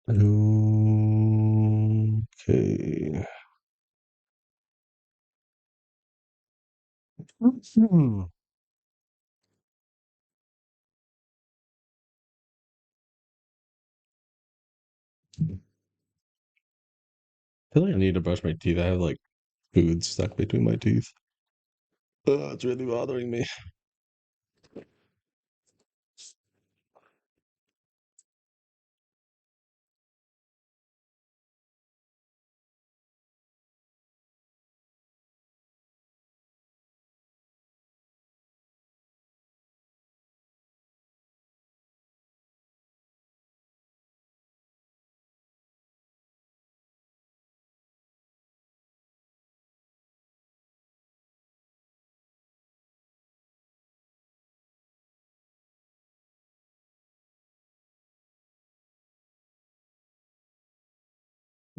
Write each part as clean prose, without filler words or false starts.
Okay. Hmm. I feel like I need to brush my teeth. I have like food stuck between my teeth. It's really bothering me.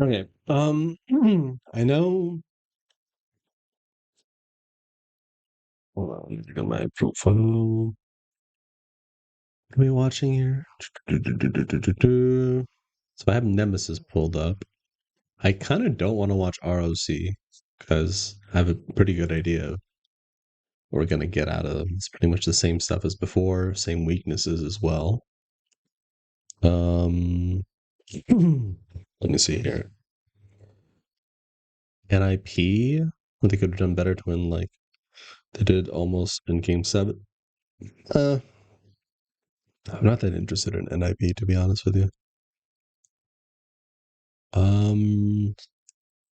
Okay. I know. Hold on, let me look at my profile. What are we watching here? So I have Nemesis pulled up. I kind of don't want to watch ROC because I have a pretty good idea of what we're gonna get out of them. It's pretty much the same stuff as before, same weaknesses as well. Um, let me see here. NIP, what they could have done better to win like they did almost in game 7. Uh, I'm not that interested in NIP to be honest with you. Um,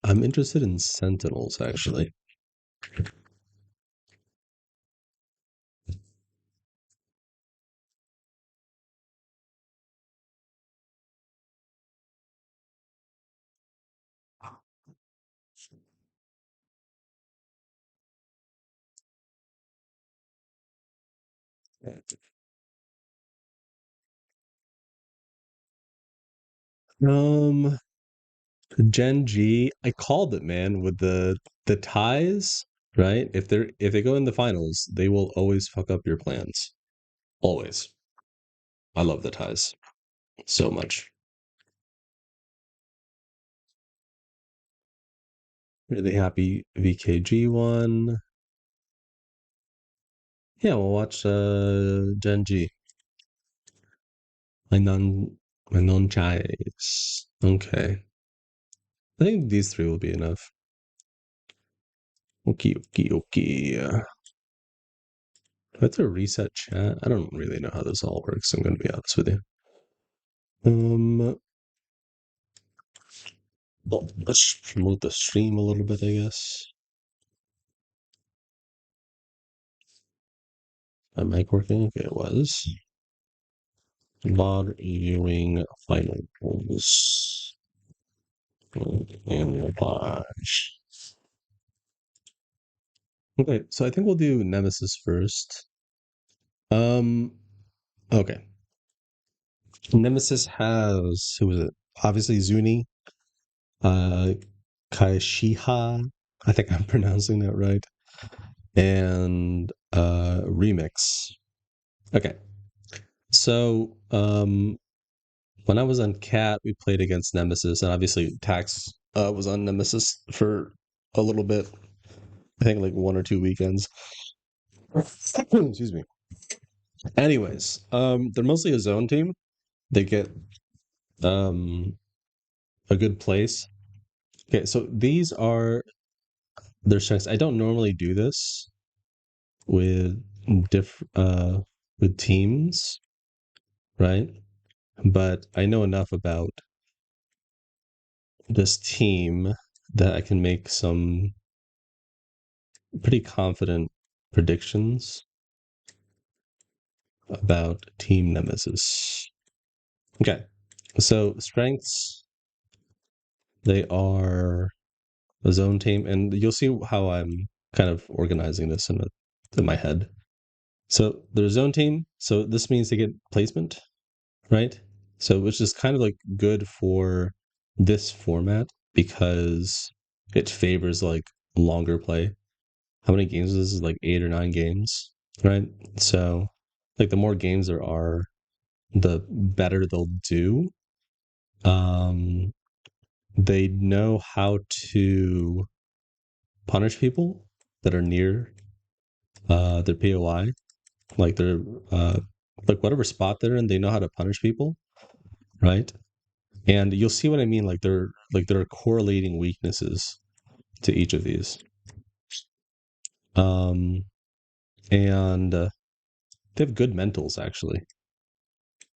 I'm interested in Sentinels actually. Um, Gen G, I called it, man, with the ties, right? If they go in the finals, they will always fuck up your plans. Always. I love the ties so much. Really happy VKG one. Yeah, we'll watch Gen G. My non chais. Okay. I think these three will be enough. Okay, okay, okay. Do I have to reset chat? I don't really know how this all works. I'm gonna be honest with you. Um, well, let's promote the stream a little bit, I guess. My mic working? Okay, it was. Log viewing finals. And watch. Okay, so I think we'll do Nemesis first. Um, okay. Nemesis has who was it? Obviously Zuni, uh Kaishiha. I think I'm pronouncing that right. And Remix. Okay. So when I was on Cat, we played against Nemesis, and obviously Tax was on Nemesis for a little bit. I think like 1 or 2 weekends. Excuse me. Anyways, they're mostly a zone team. They get um a good place. Okay, so these are their strengths. I don't normally do this with diff with teams, right? But I know enough about this team that I can make some pretty confident predictions about Team Nemesis. Okay, so strengths, they are a zone team, and you'll see how I'm kind of organizing this in my head. So they're a zone team, so this means they get placement, right? So which is kind of like good for this format because it favors like longer play. How many games is this? Like 8 or 9 games, right? So like the more games there are, the better they'll do. Um, they know how to punish people that are near their POI, like they're uh, like whatever spot they're in, they know how to punish people, right? And you'll see what I mean. Like there are correlating weaknesses to each of these, um, and they have good mentals actually.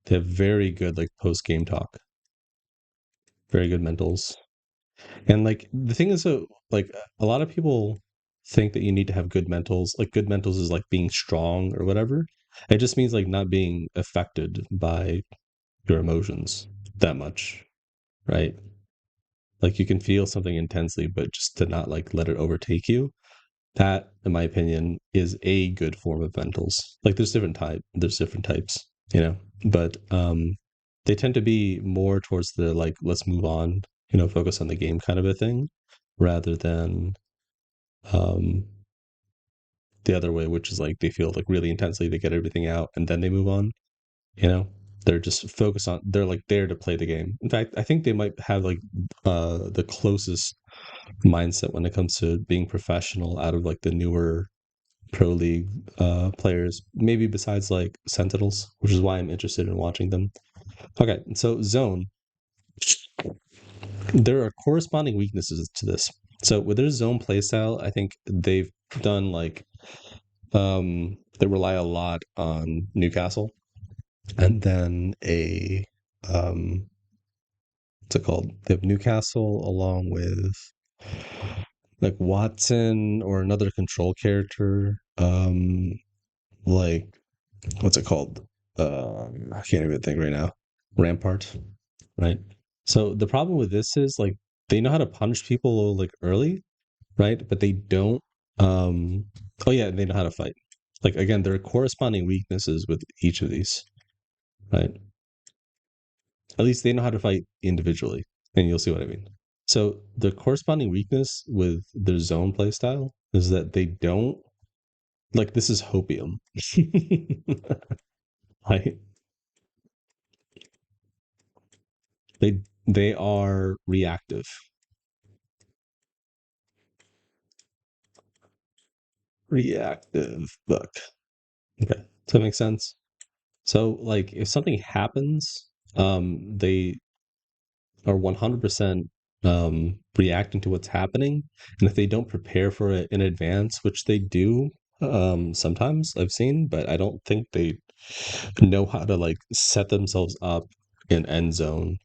They have very good like post game talk, very good mentals. And like the thing is, so like a lot of people think that you need to have good mentals. Like good mentals is like being strong or whatever. It just means like not being affected by your emotions that much, right? Like you can feel something intensely, but just to not like let it overtake you. That, in my opinion, is a good form of mentals. Like there's different types, you know, but they tend to be more towards the like let's move on, focus on the game kind of a thing, rather than um the other way, which is like they feel like really intensely, they get everything out and then they move on, you know. They're just focused on they're like there to play the game. In fact, I think they might have like the closest mindset when it comes to being professional out of like the newer pro league players, maybe besides like Sentinels, which is why I'm interested in watching them. Okay, so zone, there are corresponding weaknesses to this. So with their zone playstyle, I think they've done like they rely a lot on Newcastle, and then a what's it called? They have Newcastle along with like Watson or another control character. Like what's it called? I can't even think right now. Rampart, right? So the problem with this is like they know how to punish people like early, right? But they don't. Um, oh yeah, they know how to fight. Like again, there are corresponding weaknesses with each of these, right? At least they know how to fight individually, and you'll see what I mean. So the corresponding weakness with their zone playstyle is that they don't like this is hopium, right? They are reactive. Reactive book. Okay. Does that make sense? So like if something happens, they are 100% reacting to what's happening. And if they don't prepare for it in advance, which they do sometimes I've seen, but I don't think they know how to like set themselves up in end zone,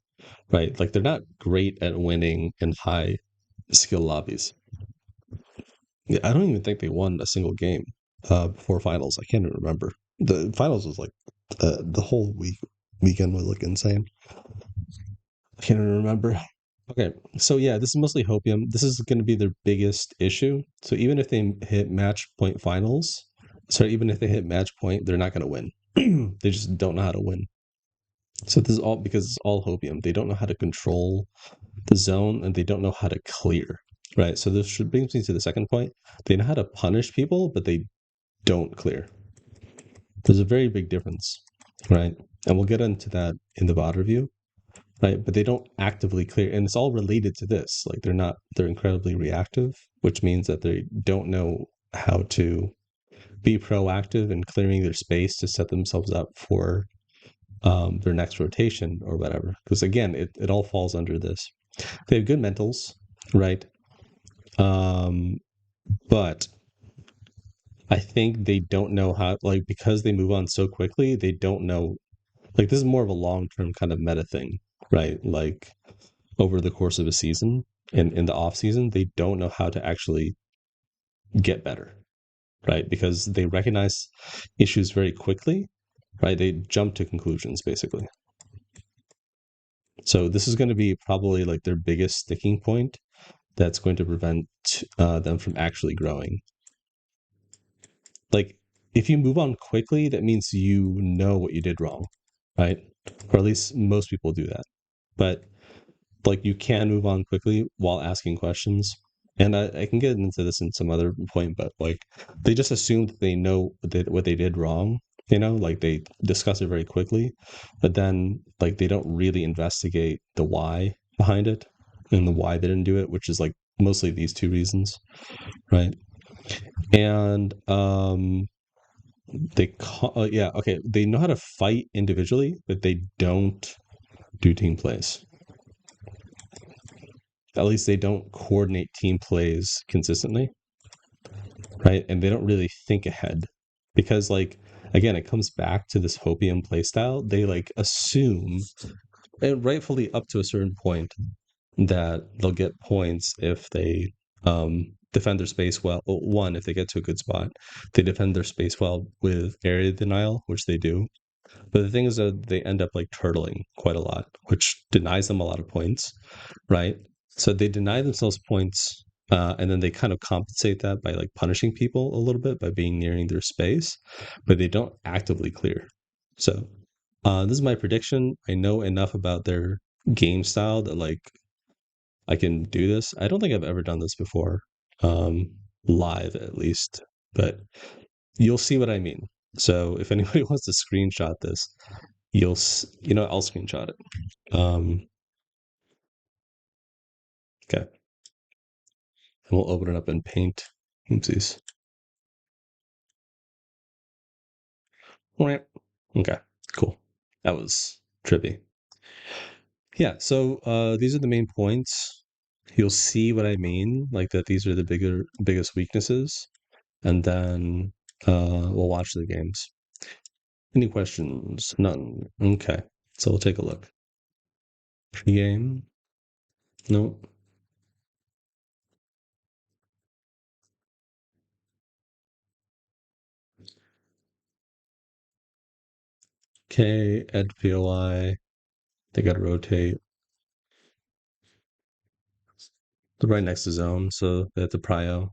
right? Like they're not great at winning in high skill lobbies. Yeah, I don't even think they won a single game before finals. I can't even remember. The finals was like the whole weekend was like insane. I can't even remember. Okay, so yeah, this is mostly hopium. This is going to be their biggest issue. So even if they hit match point finals, sorry, even if they hit match point, they're not going to win. They just don't know how to win. So this is all because it's all hopium. They don't know how to control the zone and they don't know how to clear. Right. So this should brings me to the second point. They know how to punish people, but they don't clear. There's a very big difference, right? And we'll get into that in the VOD review, right? But they don't actively clear, and it's all related to this. Like they're incredibly reactive, which means that they don't know how to be proactive in clearing their space to set themselves up for their next rotation or whatever. Because again, it all falls under this. They have good mentals, right? Um, but I think they don't know how, like, because they move on so quickly, they don't know. Like, this is more of a long term kind of meta thing, right? Like, over the course of a season and in the off season, they don't know how to actually get better, right? Because they recognize issues very quickly, right? They jump to conclusions basically. So, this is going to be probably like their biggest sticking point that's going to prevent them from actually growing. Like, if you move on quickly, that means you know what you did wrong, right? Or at least most people do that. But like, you can move on quickly while asking questions. And I can get into this in some other point, but like, they just assume that they know what they did wrong, Like they discuss it very quickly, but then like they don't really investigate the why behind it and the why they didn't do it, which is like mostly these two reasons, right? And yeah, okay, they know how to fight individually, but they don't do team plays. At least they don't coordinate team plays consistently, right? And they don't really think ahead because, like, again, it comes back to this Hopium playstyle. They like assume, and rightfully up to a certain point, that they'll get points if they defend their space well. Well, one, if they get to a good spot, they defend their space well with area denial, which they do. But the thing is that they end up like turtling quite a lot, which denies them a lot of points, right? So they deny themselves points, and then they kind of compensate that by like punishing people a little bit by being nearing their space, but they don't actively clear. So this is my prediction. I know enough about their game style that like I can do this. I don't think I've ever done this before, um, live at least, but you'll see what I mean. So if anybody wants to screenshot this, I'll screenshot it. Okay, and we'll open it up in Paint. Oopsies. Okay, cool. That was trippy. Yeah, so these are the main points. You'll see what I mean, like that these are the biggest weaknesses, and then we'll watch the games. Any questions? None. Okay, so we'll take a look. Pre-game? No. Okay, Ed POI. They got to rotate. They're right next to zone, so they have to prio.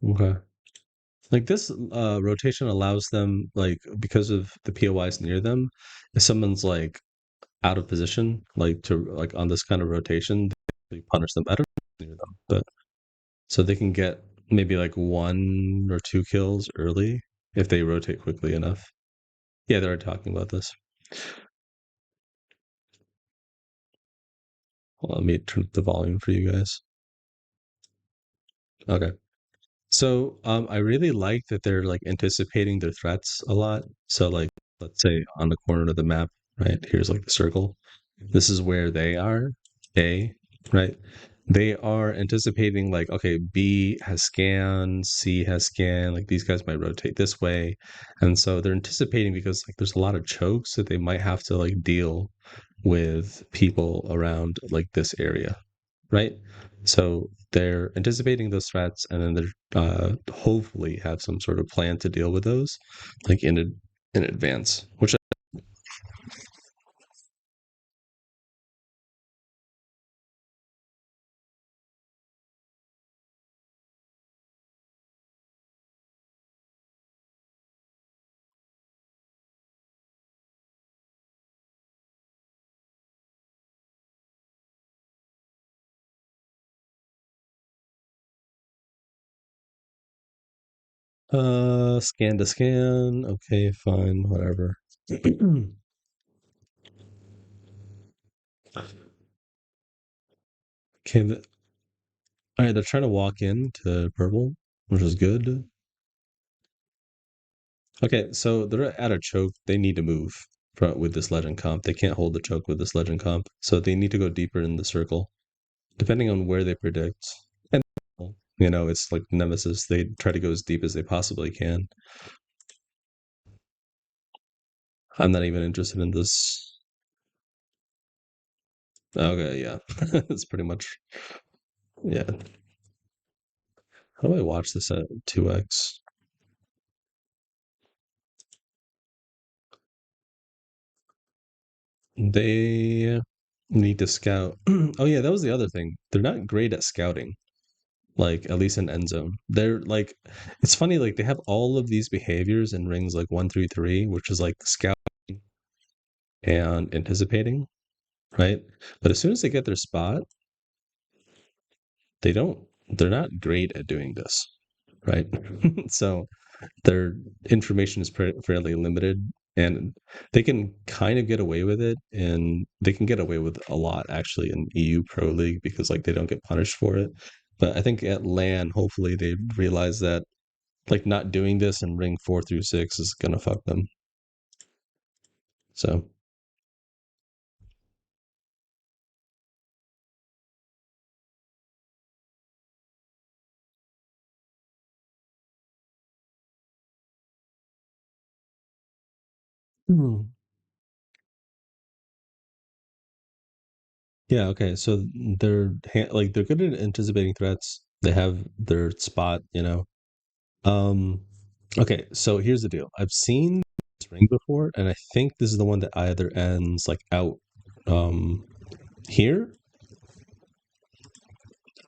Okay. Like this rotation allows them, like, because of the POIs near them, if someone's like out of position, like to like on this kind of rotation, they punish them. I don't know near them, but so they can get maybe like one or two kills early if they rotate quickly enough. Yeah, they're talking about this. Hold on, let me turn up the volume for you guys. Okay. So I really like that they're like anticipating their threats a lot. So like let's say on the corner of the map, right? Here's like the circle. This is where they are, A, right? They are anticipating like, okay, B has scan, C has scan, like these guys might rotate this way. And so they're anticipating because like there's a lot of chokes that they might have to like deal with people around like this area, right? So they're anticipating those threats, and then they're hopefully have some sort of plan to deal with those, like in advance. Which scan to scan. Okay, fine, whatever. Okay, all right. They're trying to walk in to purple, which is good. Okay, so they're at a choke. They need to move with this legend comp. They can't hold the choke with this legend comp, so they need to go deeper in the circle, depending on where they predict. And it's like Nemesis. They try to go as deep as they possibly can. I'm not even interested in this. Okay, yeah, it's pretty much yeah. How do I watch this at 2x? They need to scout. Oh yeah, that was the other thing. They're not great at scouting. Like at least in end zone, they're like, it's funny. Like they have all of these behaviors in rings like 1 through 3, which is like scout and anticipating, right? But as soon as they get their spot, they don't. They're not great at doing this, right? So their information is fairly limited, and they can kind of get away with it, and they can get away with a lot actually in EU Pro League because like they don't get punished for it. But I think at LAN, hopefully they realize that like not doing this in ring 4 through 6 is gonna fuck them. So hmm. Yeah, okay. So they're like they're good at anticipating threats. They have their spot, you know. Um, okay, so here's the deal. I've seen this ring before, and I think this is the one that either ends like um here,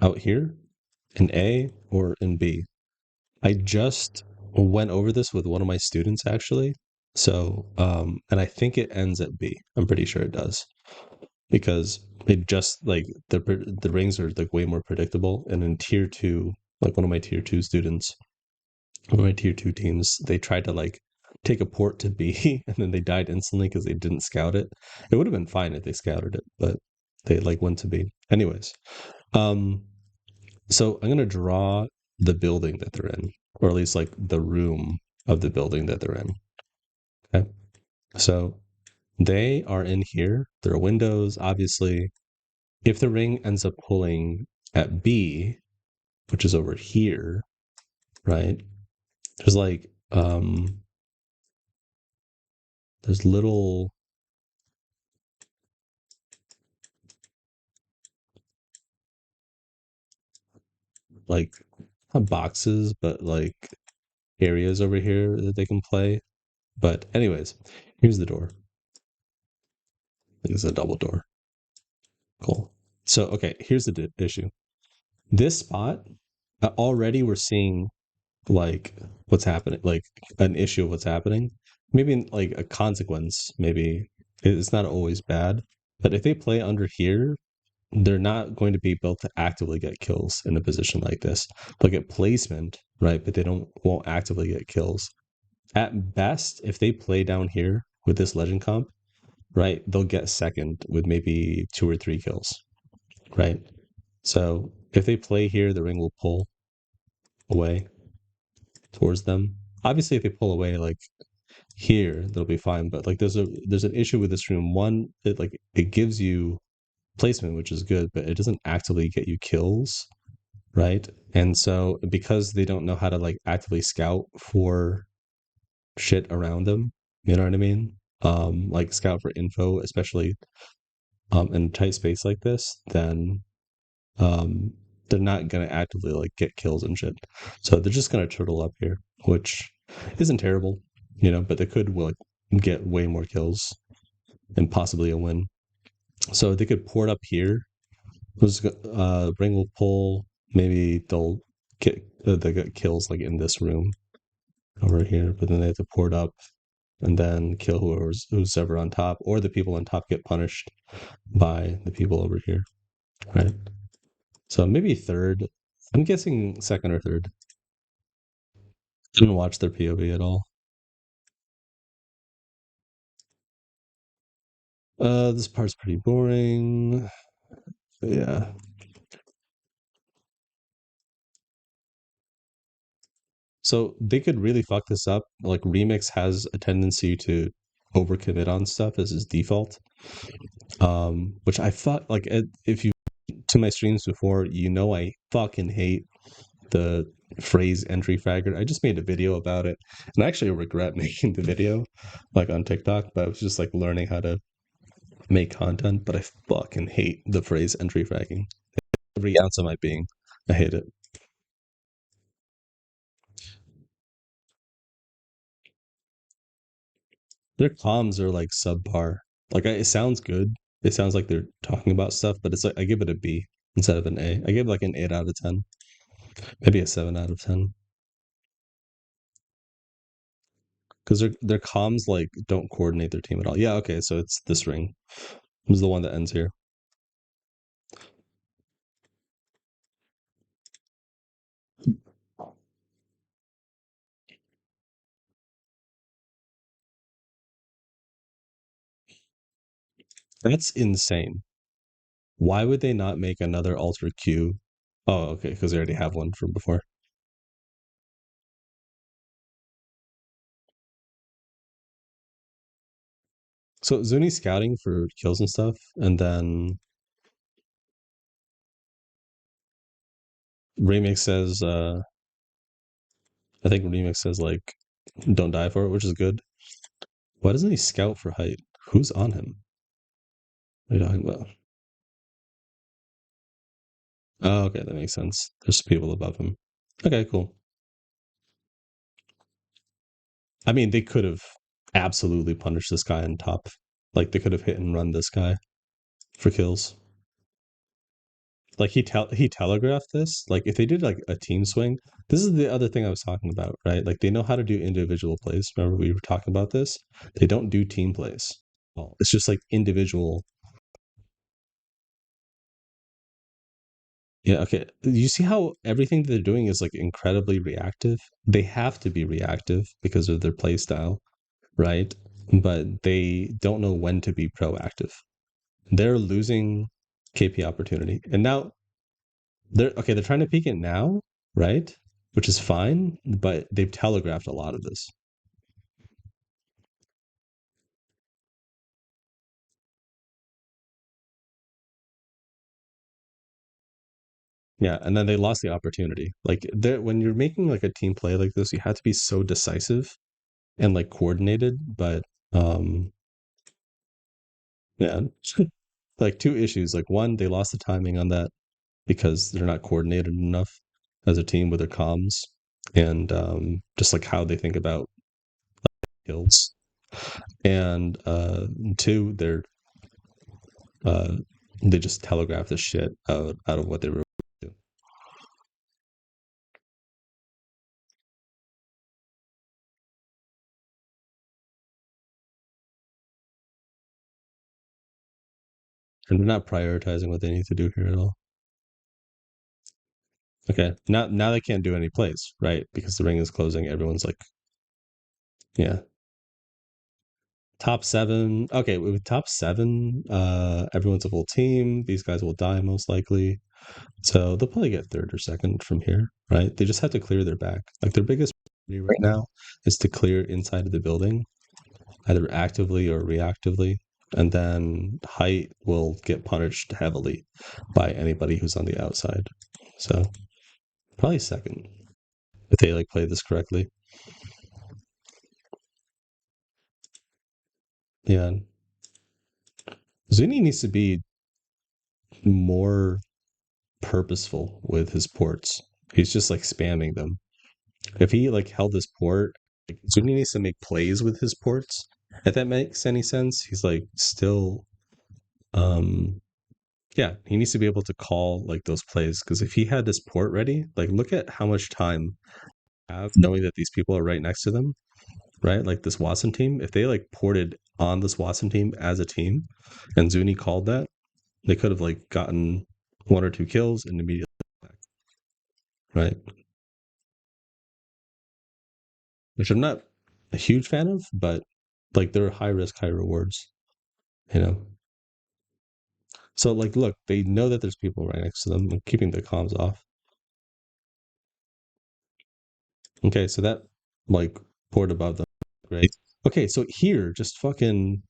out here, in A or in B. I just went over this with one of my students actually. So, and I think it ends at B. I'm pretty sure it does because it just like the rings are like way more predictable. And in tier two, like one of my tier two students, one of my tier two teams, they tried to like take a port to B and then they died instantly because they didn't scout it. It would have been fine if they scouted it, but they like went to B. Anyways, um, so I'm gonna draw the building that they're in, or at least like the room of the building that they're in. Okay. So they are in here. There are windows, obviously. If the ring ends up pulling at B, which is over here, right? There's like there's little like not boxes, but like areas over here that they can play. But anyways, here's the door. I think it's a double door. Cool. So okay, here's the issue. This spot already we're seeing like what's happening, like an issue of what's happening. Maybe like a consequence. Maybe it's not always bad, but if they play under here, they're not going to be able to actively get kills in a position like this. They'll get placement, right? But they won't actively get kills. At best, if they play down here with this legend comp, right, they'll get second with maybe 2 or 3 kills, right? So if they play here, the ring will pull away towards them. Obviously, if they pull away like here, they'll be fine. But like there's an issue with this room. One, it gives you placement, which is good, but it doesn't actively get you kills, right? And so because they don't know how to like actively scout for shit around them, you know what I mean? Like scout for info, especially in a tight space like this, then um they're not gonna actively like get kills and shit. So they're just gonna turtle up here, which isn't terrible, you know, but they could like get way more kills and possibly a win. So they could port up here. Ring will pull. Maybe they get kills like in this room over here, but then they have to port up and then kill who's ever on top, or the people on top get punished by the people over here, right? So maybe third. I'm guessing second or third. Didn't watch their POV at all. This part's pretty boring. Yeah. So they could really fuck this up. Like Remix has a tendency to overcommit on stuff as his default. Which I thought like if you to my streams before, you know I fucking hate the phrase entry fragger. I just made a video about it, and I actually regret making the video, like on TikTok. But I was just like learning how to make content. But I fucking hate the phrase entry fragging. Every ounce of my being, I hate it. Their comms are like subpar. Like it sounds good. It sounds like they're talking about stuff, but it's like I give it a B instead of an A. I give like an 8 out of 10, maybe a 7 out of 10, because their comms like don't coordinate their team at all. Yeah, okay, so it's this ring. This is the one that ends here. That's insane. Why would they not make another Alter Q? Oh, okay, because they already have one from before. So Zuni's scouting for kills and stuff, and then Remix says, I think Remix says like, don't die for it, which is good. Why doesn't he scout for height? Who's on him? What are you talking about? Oh, okay, that makes sense. There's people above him. Okay, cool. I mean, they could have absolutely punished this guy on top. Like they could have hit and run this guy for kills. Like he telegraphed this. Like if they did like a team swing, this is the other thing I was talking about, right? Like they know how to do individual plays. Remember we were talking about this? They don't do team plays. Oh, it's just like individual. Yeah, okay. You see how everything they're doing is like incredibly reactive? They have to be reactive because of their play style, right? But they don't know when to be proactive. They're losing KP opportunity. And now they're trying to peak it now, right? Which is fine, but they've telegraphed a lot of this. Yeah, and then they lost the opportunity. Like when you're making like a team play like this, you have to be so decisive and like coordinated, but yeah. Like two issues. Like one, they lost the timing on that because they're not coordinated enough as a team with their comms and just like how they think about kills. And two, uh they just telegraph the shit out of what they were doing. And they're not prioritizing what they need to do here at all. Okay. Now they can't do any plays, right? Because the ring is closing. Everyone's like, yeah. Top seven. Okay, with top seven, everyone's a full team. These guys will die most likely. So they'll probably get third or second from here, right? They just have to clear their back. Like their biggest priority right now is to clear inside of the building, either actively or reactively. And then height will get punished heavily by anybody who's on the outside. So probably second if they like play this correctly. Yeah. Zuni needs to be more purposeful with his ports. He's just like spamming them. If he like held his port, like, Zuni needs to make plays with his ports. If that makes any sense, he's like still, um, yeah, he needs to be able to call like those plays because if he had this port ready, like look at how much time have knowing that these people are right next to them, right? Like this Watson team, if they like ported on this Watson team as a team, and Zuni called that, they could have like gotten one or two kills and immediately back, right? Which I'm not a huge fan of, but like they're high risk, high rewards, you know. So like, look, they know that there's people right next to them, and keeping the comms off. Okay, so that like port above them, right? Okay, so here, just fucking,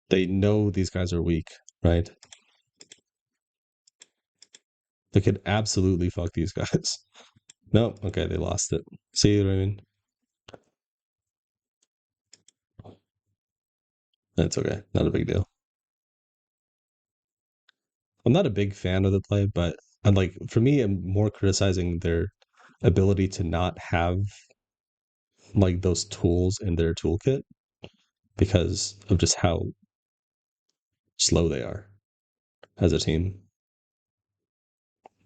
they know these guys are weak, right? They could absolutely fuck these guys. No, okay, they lost it. See what I mean? That's okay, not a big deal. I'm not a big fan of the play, but I'm like, for me, I'm more criticizing their ability to not have like those tools in their toolkit because of just how slow they are as a team.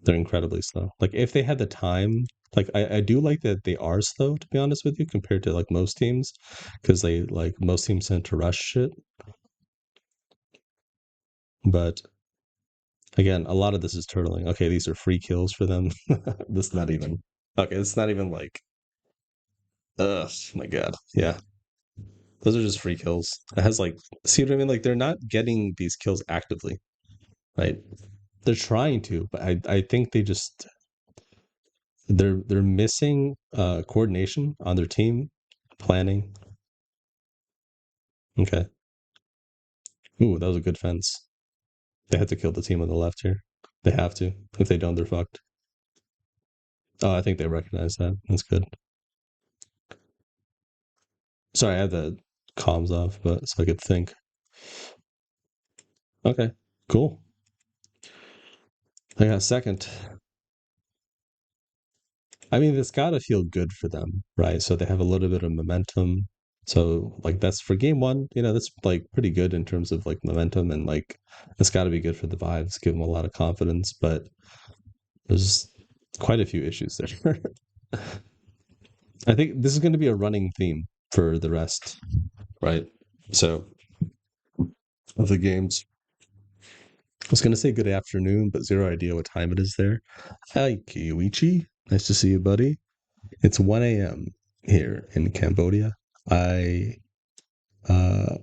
They're incredibly slow. Like if they had the time, like I do like that they are slow to be honest with you compared to like most teams because they like most teams tend to rush shit. But again, a lot of this is turtling. Okay, these are free kills for them. This is not even okay. It's not even like ugh my god. Yeah. Those are just free kills. It has like, see what I mean? Like they're not getting these kills actively, right? They're trying to, but I think they're missing coordination on their team, planning. Okay. Ooh, that was a good fence. They had to kill the team on the left here. They have to. If they don't, they're fucked. Oh, I think they recognize that. That's good. Sorry, I had the comms off, but so I could think. Okay, cool. I got second. I mean, it's got to feel good for them, right? So they have a little bit of momentum. So, like, that's for game one, that's like pretty good in terms of like momentum and like it's got to be good for the vibes, give them a lot of confidence. But there's quite a few issues there. I think this is going to be a running theme for the rest, right? So, of the games. I was going to say good afternoon, but zero idea what time it is there. Hi, Kiyoichi. Nice to see you, buddy. It's 1 a.m. here in Cambodia. I uh,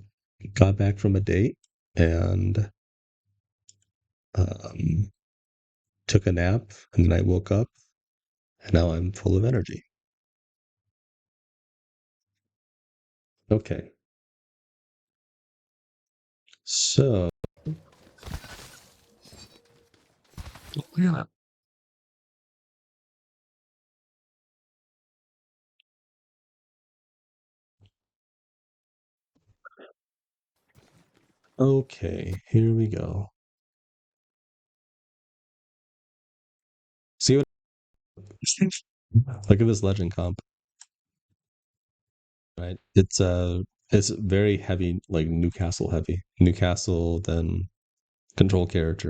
got back from a date and um, took a nap, and then I woke up, and now I'm full of energy. Okay, so yeah. Okay, here we go. See what? Look at this legend comp, right? It's very heavy, like Newcastle heavy. Newcastle, then control character.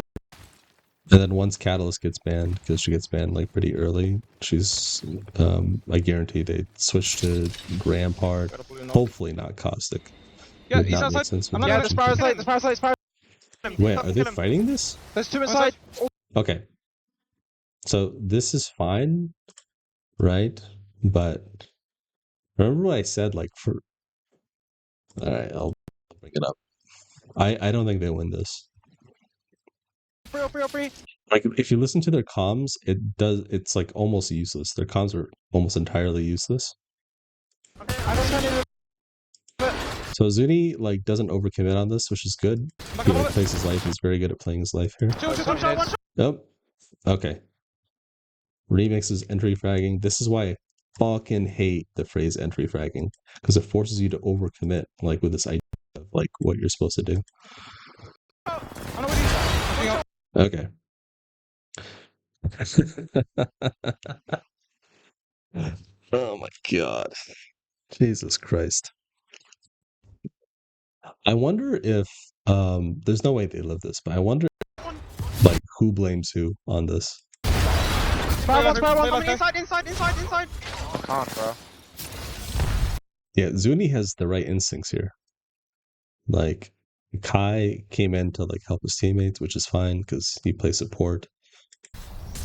And then once Catalyst gets banned, because she gets banned like pretty early, she's I guarantee they switch to Rampart. Hopefully not Caustic. Yeah, Would he's not make outside. sense with I'm not the gonna legend spare kit. his parasite. Wait, are they fighting this? There's two inside. Okay. So this is fine, right? But remember what I said, like for alright, I'll bring it up. I don't think they win this. Free. Like if you listen to their comms, it's like almost useless. Their comms are almost entirely useless. I don't try to. So Zuni like doesn't overcommit on this, which is good. He like plays his life. He's very good at playing his life here. One shot. Oh, okay. Remixes entry fragging. This is why I fucking hate the phrase entry fragging because it forces you to overcommit, like with this idea of like what you're supposed to do. Okay. Oh my god. Jesus Christ. I wonder if there's no way they live this, but I wonder like who blames who on this. Spare one. Inside. I can't, bro. Yeah, Zuni has the right instincts here. Like Kai came in to like help his teammates, which is fine because he plays support.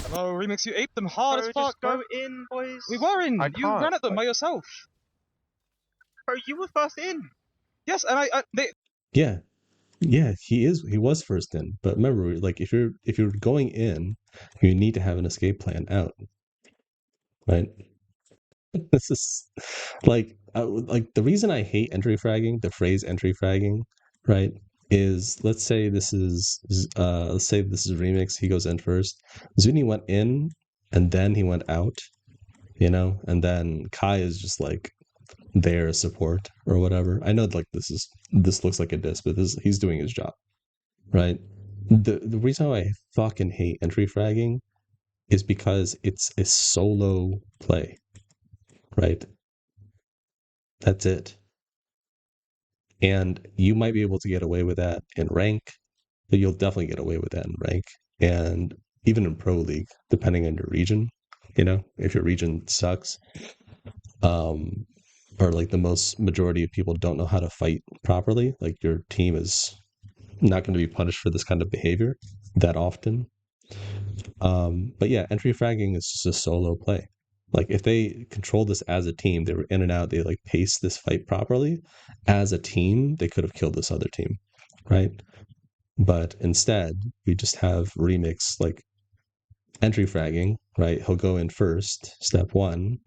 Hello, Remix, you aped them hard as fuck, Go bro. in, boys. We were in. You ran at them by yourself. Bro, you were first in. Yes, and they. Yeah, he was first in, but remember, like if you're going in, you need to have an escape plan out, right? This is like the reason I hate entry fragging, the phrase entry fragging, right? Is let's say this is Remix. He goes in first. Zuni went in and then he went out, and then Kai is just like their support or whatever. I know like this looks like a diss, but he's doing his job, right? The reason why I fucking hate entry fragging is because it's a solo play, right? That's it. And you might be able to get away with that in rank, but you'll definitely get away with that in rank and even in pro league, depending on your region. If your region sucks, or like the most majority of people don't know how to fight properly, like your team is not going to be punished for this kind of behavior that often. But yeah, entry fragging is just a solo play. Like if they controlled this as a team, they were in and out, they like paced this fight properly. As a team, they could have killed this other team, right? But instead, we just have Remix like entry fragging, right? He'll go in first, step one,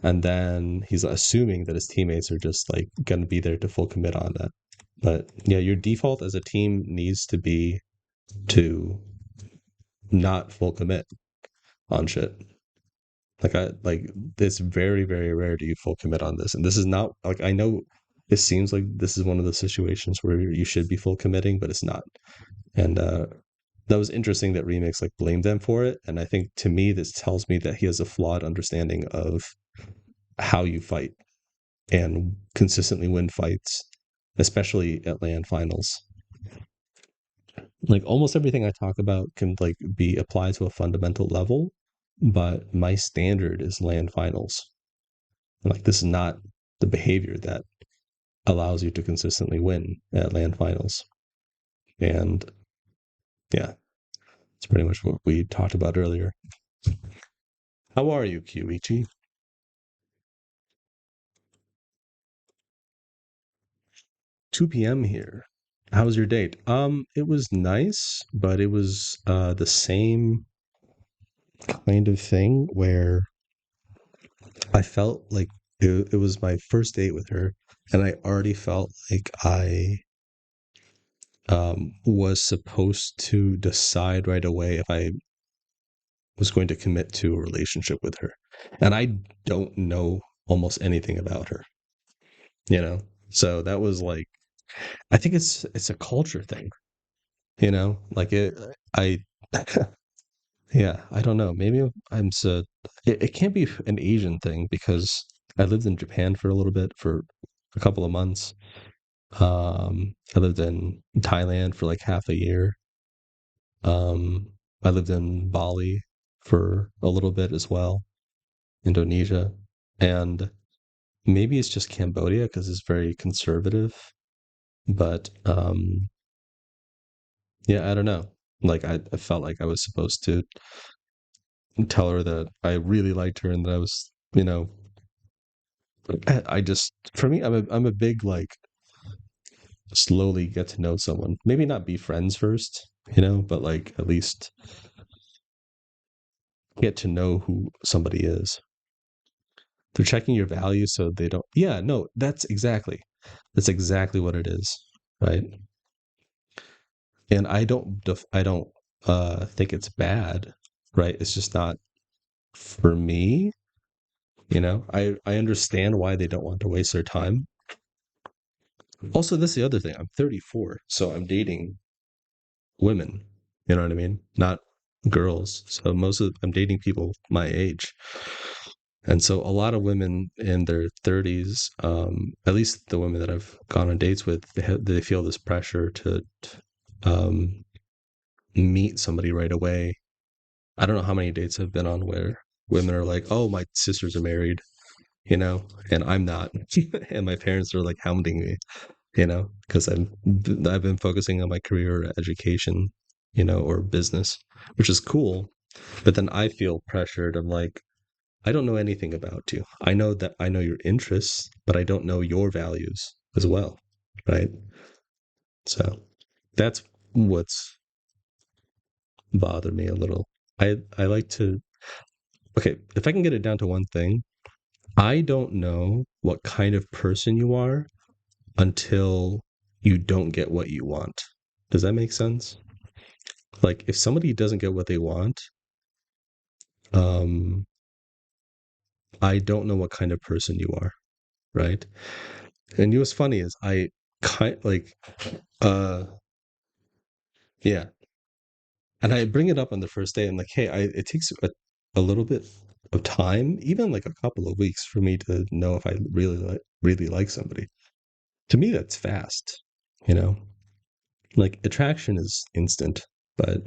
and then he's assuming that his teammates are just like going to be there to full commit on that. But yeah, your default as a team needs to be to not full commit on shit. Like it's very very rare to you full commit on this, and this is not like I know it seems like this is one of the situations where you should be full committing, but it's not. And that was interesting that Remix like blamed them for it, and I think to me this tells me that he has a flawed understanding of how you fight and consistently win fights, especially at LAN finals. Like almost everything I talk about can like be applied to a fundamental level, but my standard is LAN finals. Like this is not the behavior that allows you to consistently win at LAN finals. And yeah, it's pretty much what we talked about earlier. How are you, Kiwichi? 2 p.m. here. How was your date? It was nice, but it was the same kind of thing where I felt like it was my first date with her, and I already felt like I was supposed to decide right away if I was going to commit to a relationship with her. And I don't know almost anything about her, you know? So that was like, I think it's a culture thing, you know? Like I, yeah, I don't know. Maybe I'm so, it can't be an Asian thing because I lived in Japan for a little bit, for a couple of months. I lived in Thailand for like half a year. Um, I lived in Bali for a little bit as well, Indonesia, and maybe it's just Cambodia because it's very conservative. But yeah, I don't know. Like I felt like I was supposed to tell her that I really liked her and that I was, you know, I just for me, I'm a big like slowly get to know someone. Maybe not be friends first, you know, but like at least get to know who somebody is. They're checking your values so they don't. Yeah, no, that's exactly what it is, right? And I don't think it's bad, right? It's just not for me, you know. I understand why they don't want to waste their time. Also, this is the other thing. I'm 34, so I'm dating women. You know what I mean? Not girls. So I'm dating people my age. And so a lot of women in their 30s, at least the women that I've gone on dates with, they feel this pressure to um, meet somebody right away. I don't know how many dates I've been on where women are like, "Oh, my sisters are married," you know, and I'm not, and my parents are like hounding me, you know, because I've been focusing on my career, or education, you know, or business, which is cool. But then I feel pressured. I'm like, I don't know anything about you. I know that I know your interests, but I don't know your values as well, right? So that's what's bothered me a little. I like to okay, if I can get it down to one thing, I don't know what kind of person you are until you don't get what you want. Does that make sense? Like if somebody doesn't get what they want, um I don't know what kind of person you are, right? And what's funny is I kind like uh yeah, and I bring it up on the first day. I'm like, hey, it takes a little bit of time, even like a couple of weeks, for me to know if I really like somebody. To me, that's fast. You know, like attraction is instant, but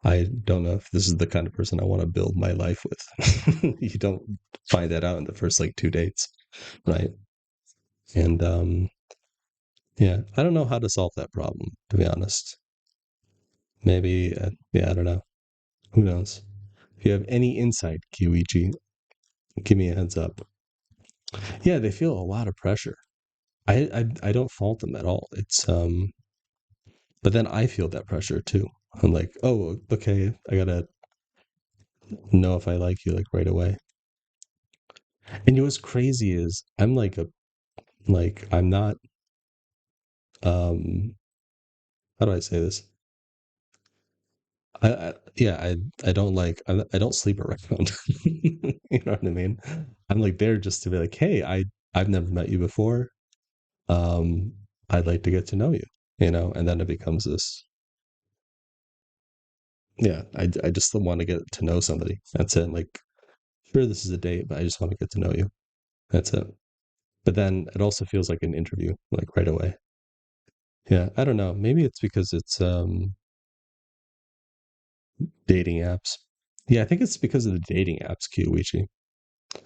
I don't know if this is the kind of person I want to build my life with. You don't find that out in the first like 2 dates, right? And yeah, I don't know how to solve that problem, to be honest. Maybe, yeah, I don't know. Who knows? If you have any insight, Kiwichi, give me a heads up. Yeah, they feel a lot of pressure. I don't fault them at all. It's but then I feel that pressure too. I'm like, oh, okay, I gotta know if I like you like right away. And you know what's crazy is I'm I'm not how do I say this? Yeah, I don't I don't sleep around. You know what I mean? I'm like there just to be like, hey, I've never met you before. Um, I'd like to get to know you, you know, and then it becomes this. Yeah, I just want to get to know somebody. That's it. Like, sure, this is a date, but I just want to get to know you. That's it. But then it also feels like an interview, like right away. Yeah, I don't know. Maybe it's because it's dating apps. Yeah, I think it's because of the dating apps, Kiyoichi.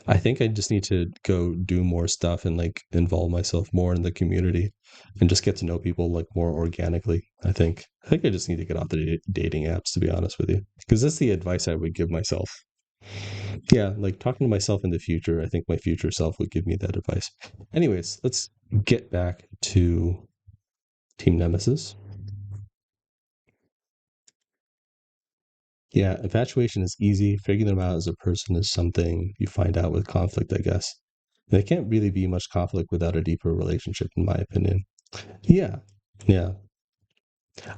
I think I just need to go do more stuff and like involve myself more in the community and just get to know people like more organically. I think I just need to get off the dating apps, to be honest with you, because that's the advice I would give myself. Yeah, like talking to myself in the future, I think my future self would give me that advice. Anyways, let's get back to Team Nemesis. Yeah, infatuation is easy. Figuring them out as a person is something you find out with conflict, I guess. There can't really be much conflict without a deeper relationship, in my opinion. Yeah, yeah.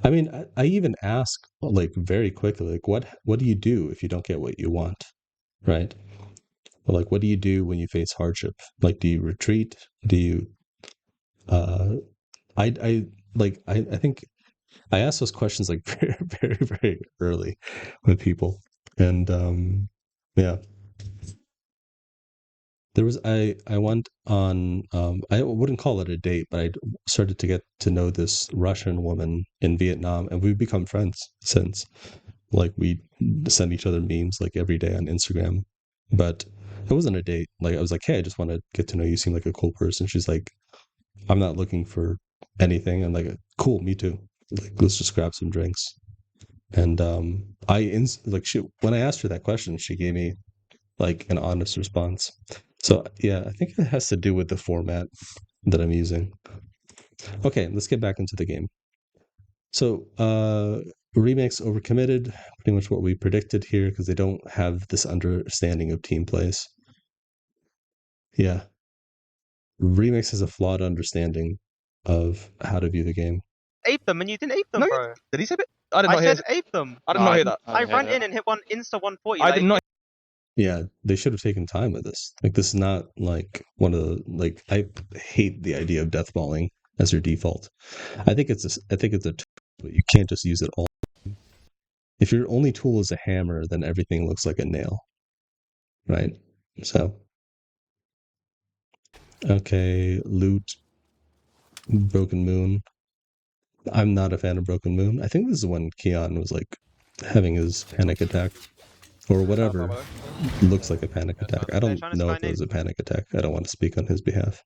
I mean, I even ask like very quickly, like, what do you do if you don't get what you want, right? Or like, what do you do when you face hardship? Like, do you retreat? Do you? Uh, I like I think I ask those questions like very early with people, and yeah. There was I went on I wouldn't call it a date, but I started to get to know this Russian woman in Vietnam, and we've become friends since. Like we send each other memes like every day on Instagram, but it wasn't a date. Like I was like, hey, I just want to get to know you. You seem like a cool person. She's like, I'm not looking for anything. I'm like, cool, me too. Like let's just grab some drinks. And like she when I asked her that question, she gave me like an honest response. So yeah, I think it has to do with the format that I'm using. Okay, let's get back into the game. So remakes overcommitted, pretty much what we predicted here because they don't have this understanding of team plays. Yeah, remakes has a flawed understanding of how to view the game. Ape them and you didn't ape them, No, bro. did he say it? I did I not hear. said ape them. I did not hear that. I ran in and hit one insta 140. I did not. Yeah, they should have taken time with this. Like this is not like one of the like I hate the idea of deathballing as your default. I think it's a tool, but you can't just use it all. If your only tool is a hammer, then everything looks like a nail, right? So, okay, loot, Broken Moon. I'm not a fan of Broken Moon. I think this is when Keon was like having his panic attack or whatever looks like a panic attack. I don't trying to know sky if it was nade. a panic attack. I don't want to speak on his behalf.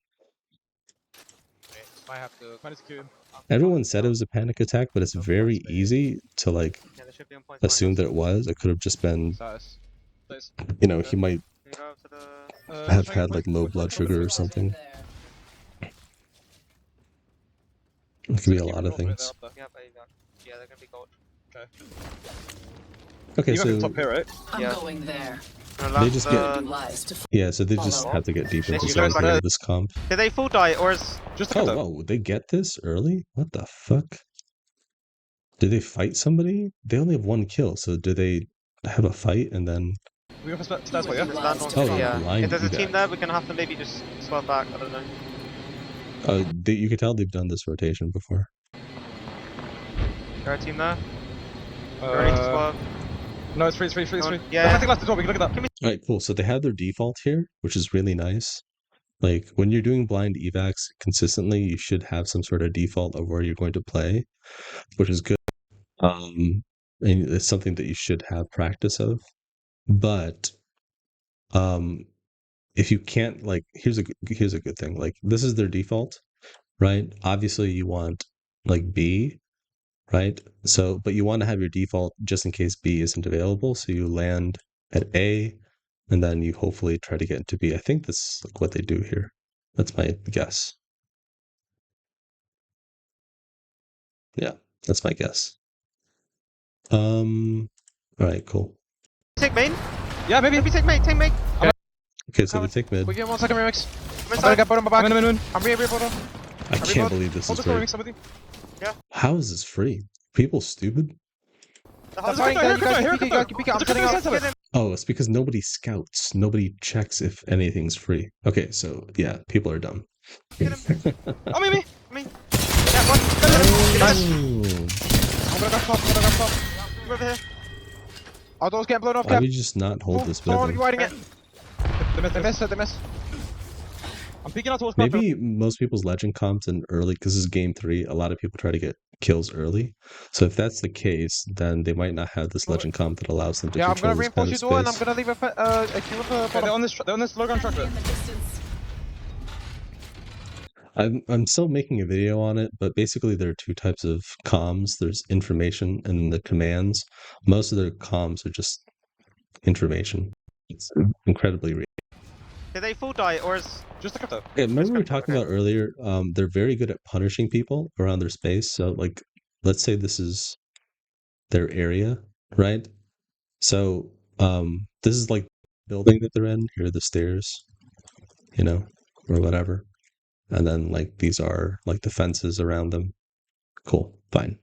I have to manage to. Everyone said it was a panic attack, but it's very easy to like Yeah, there should be on point behind assume us. that it was. It could have just been, Status. Status. you know, he might Can you go up to the... have had like low blood sugar or something. It could be a lot of things. Yeah, but yeah, they're gonna be gold. Okay. Okay, You got to the so top here, right? I'm Yeah. going there. they just get Lies to yeah, so they just have to get deep into They zone go here with this comp. Did they full die or is... Just Oh wow, would they get this early? What the fuck? Did they fight somebody? They only have one kill, so do they have a fight and then we got a stats for you. Stand on Oh, yeah, yeah. blind If there's a team evac. there, we can have to maybe just swap back. I don't know. you could tell they've done this rotation before. There a team there? Ready to swap? No, it's free. It's free. It's free. It's free. Yeah. There's nothing left as well. We can look at that. All right, cool. So they have their default here, which is really nice. Like when you're doing blind evacs consistently, you should have some sort of default of where you're going to play, which is good. And it's something that you should have practice of. But if you can't like here's a good thing. Like this is their default, right? Obviously you want like B, right? So but you want to have your default just in case B isn't available. So you land at A, and then you hopefully try to get into B. I think that's like what they do here. That's my guess. Yeah, that's my guess. All right, cool. Take main. Yeah, maybe. Maybe take main. Take main. Okay, so they take mid. We get 1 second remix. I'm I'm inside. gonna get bottom back. I'm in. I'm re bottom. I can't believe this Hold is this free. remix, somebody. How is this free? People stupid? The That's whole fine, Here, you guys here, can peek it, you can peek it. I'm setting up. Get him. Oh, it's because nobody scouts. Nobody checks if anything's free. Okay, so yeah, people are dumb. Get him. Oh, maybe. Main. Yeah, one. Oh, I'm gonna go top, I'm gonna go top. We're over here. Our door's getting blown off, why Cap. would you just not hold this Someone building? riding it. They miss. They miss. I'm peeking out towards Cloud. Maybe most people's legend comps in early, because this is game 3, a lot of people try to get kills early. So if that's the case, then they might not have this legend comp that allows them to Yeah, I'm control gonna this kind reinforce of your door and I'm space. gonna leave a kill for Okay, they're on this low ground truck there. I'm still making a video on it, but basically there are 2 types of comms. There's information and then the commands. Most of their comms are just information. It's incredibly real. Did they full die or is Just look at that. Okay, remember we were talking Okay. about earlier, they're very good at punishing people around their space. So like, let's say this is their area, right? So this is like building that they're in. Here are the stairs, you know, or whatever. And then like these are like the fences around them. Cool, fine.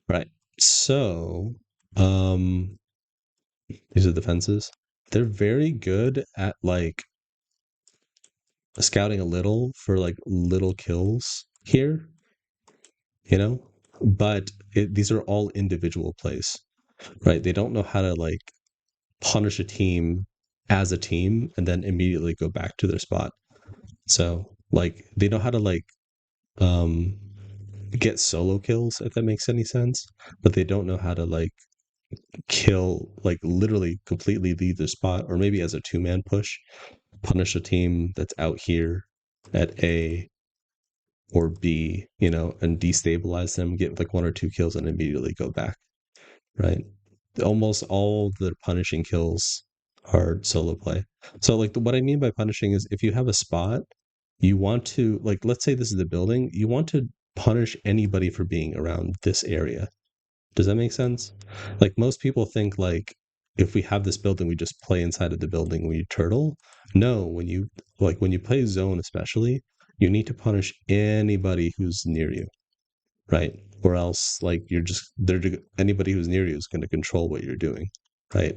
Right. So these are the fences. They're very good at like scouting a little for like little kills here, you know, but these are all individual plays, right? They don't know how to like punish a team as a team and then immediately go back to their spot. So like they know how to like get solo kills, if that makes any sense, but they don't know how to like kill, like literally completely leave their spot, or maybe as a 2-man push punish a team that's out here at A or B, you know, and destabilize them, get like 1 or 2 kills and immediately go back, right? Almost all the punishing kills are solo play. So like what I mean by punishing is if you have a spot, you want to, like, let's say this is the building, you want to punish anybody for being around this area. Does that make sense? Like most people think like if we have this building, we just play inside of the building when you turtle. No, when you play zone especially, you need to punish anybody who's near you, right? Or else like anybody who's near you is going to control what you're doing, right?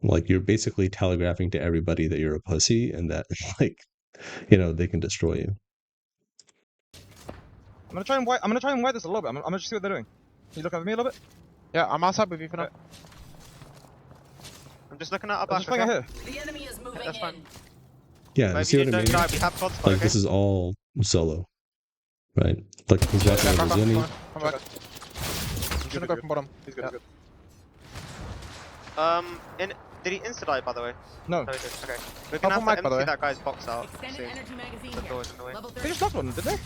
Like you're basically telegraphing to everybody that you're a pussy and that like, you know, they can destroy you. I'm gonna try and wide this a little bit. I'm gonna just see what they're doing. Can you look at me a little bit? Yeah, I'm outside with you for now. Okay. I'm just looking at our I'm back. just playing out here. The enemy is moving That's fine. in. Yeah, you Maybe see you what I don't mean? die. We have God spot, Like okay? this is all solo, right? Like he's watching Yeah, over come back, Zuni. come back. I'm gonna go from bottom. He's good. Yeah. He's good. Did he insta die by the way? No. No, he did. Okay. We're Up gonna on have mic, to by the way. empty that guy's box out. Extended See. energy magazine The here. door is in the way. Level They 3. just knocked one, did they?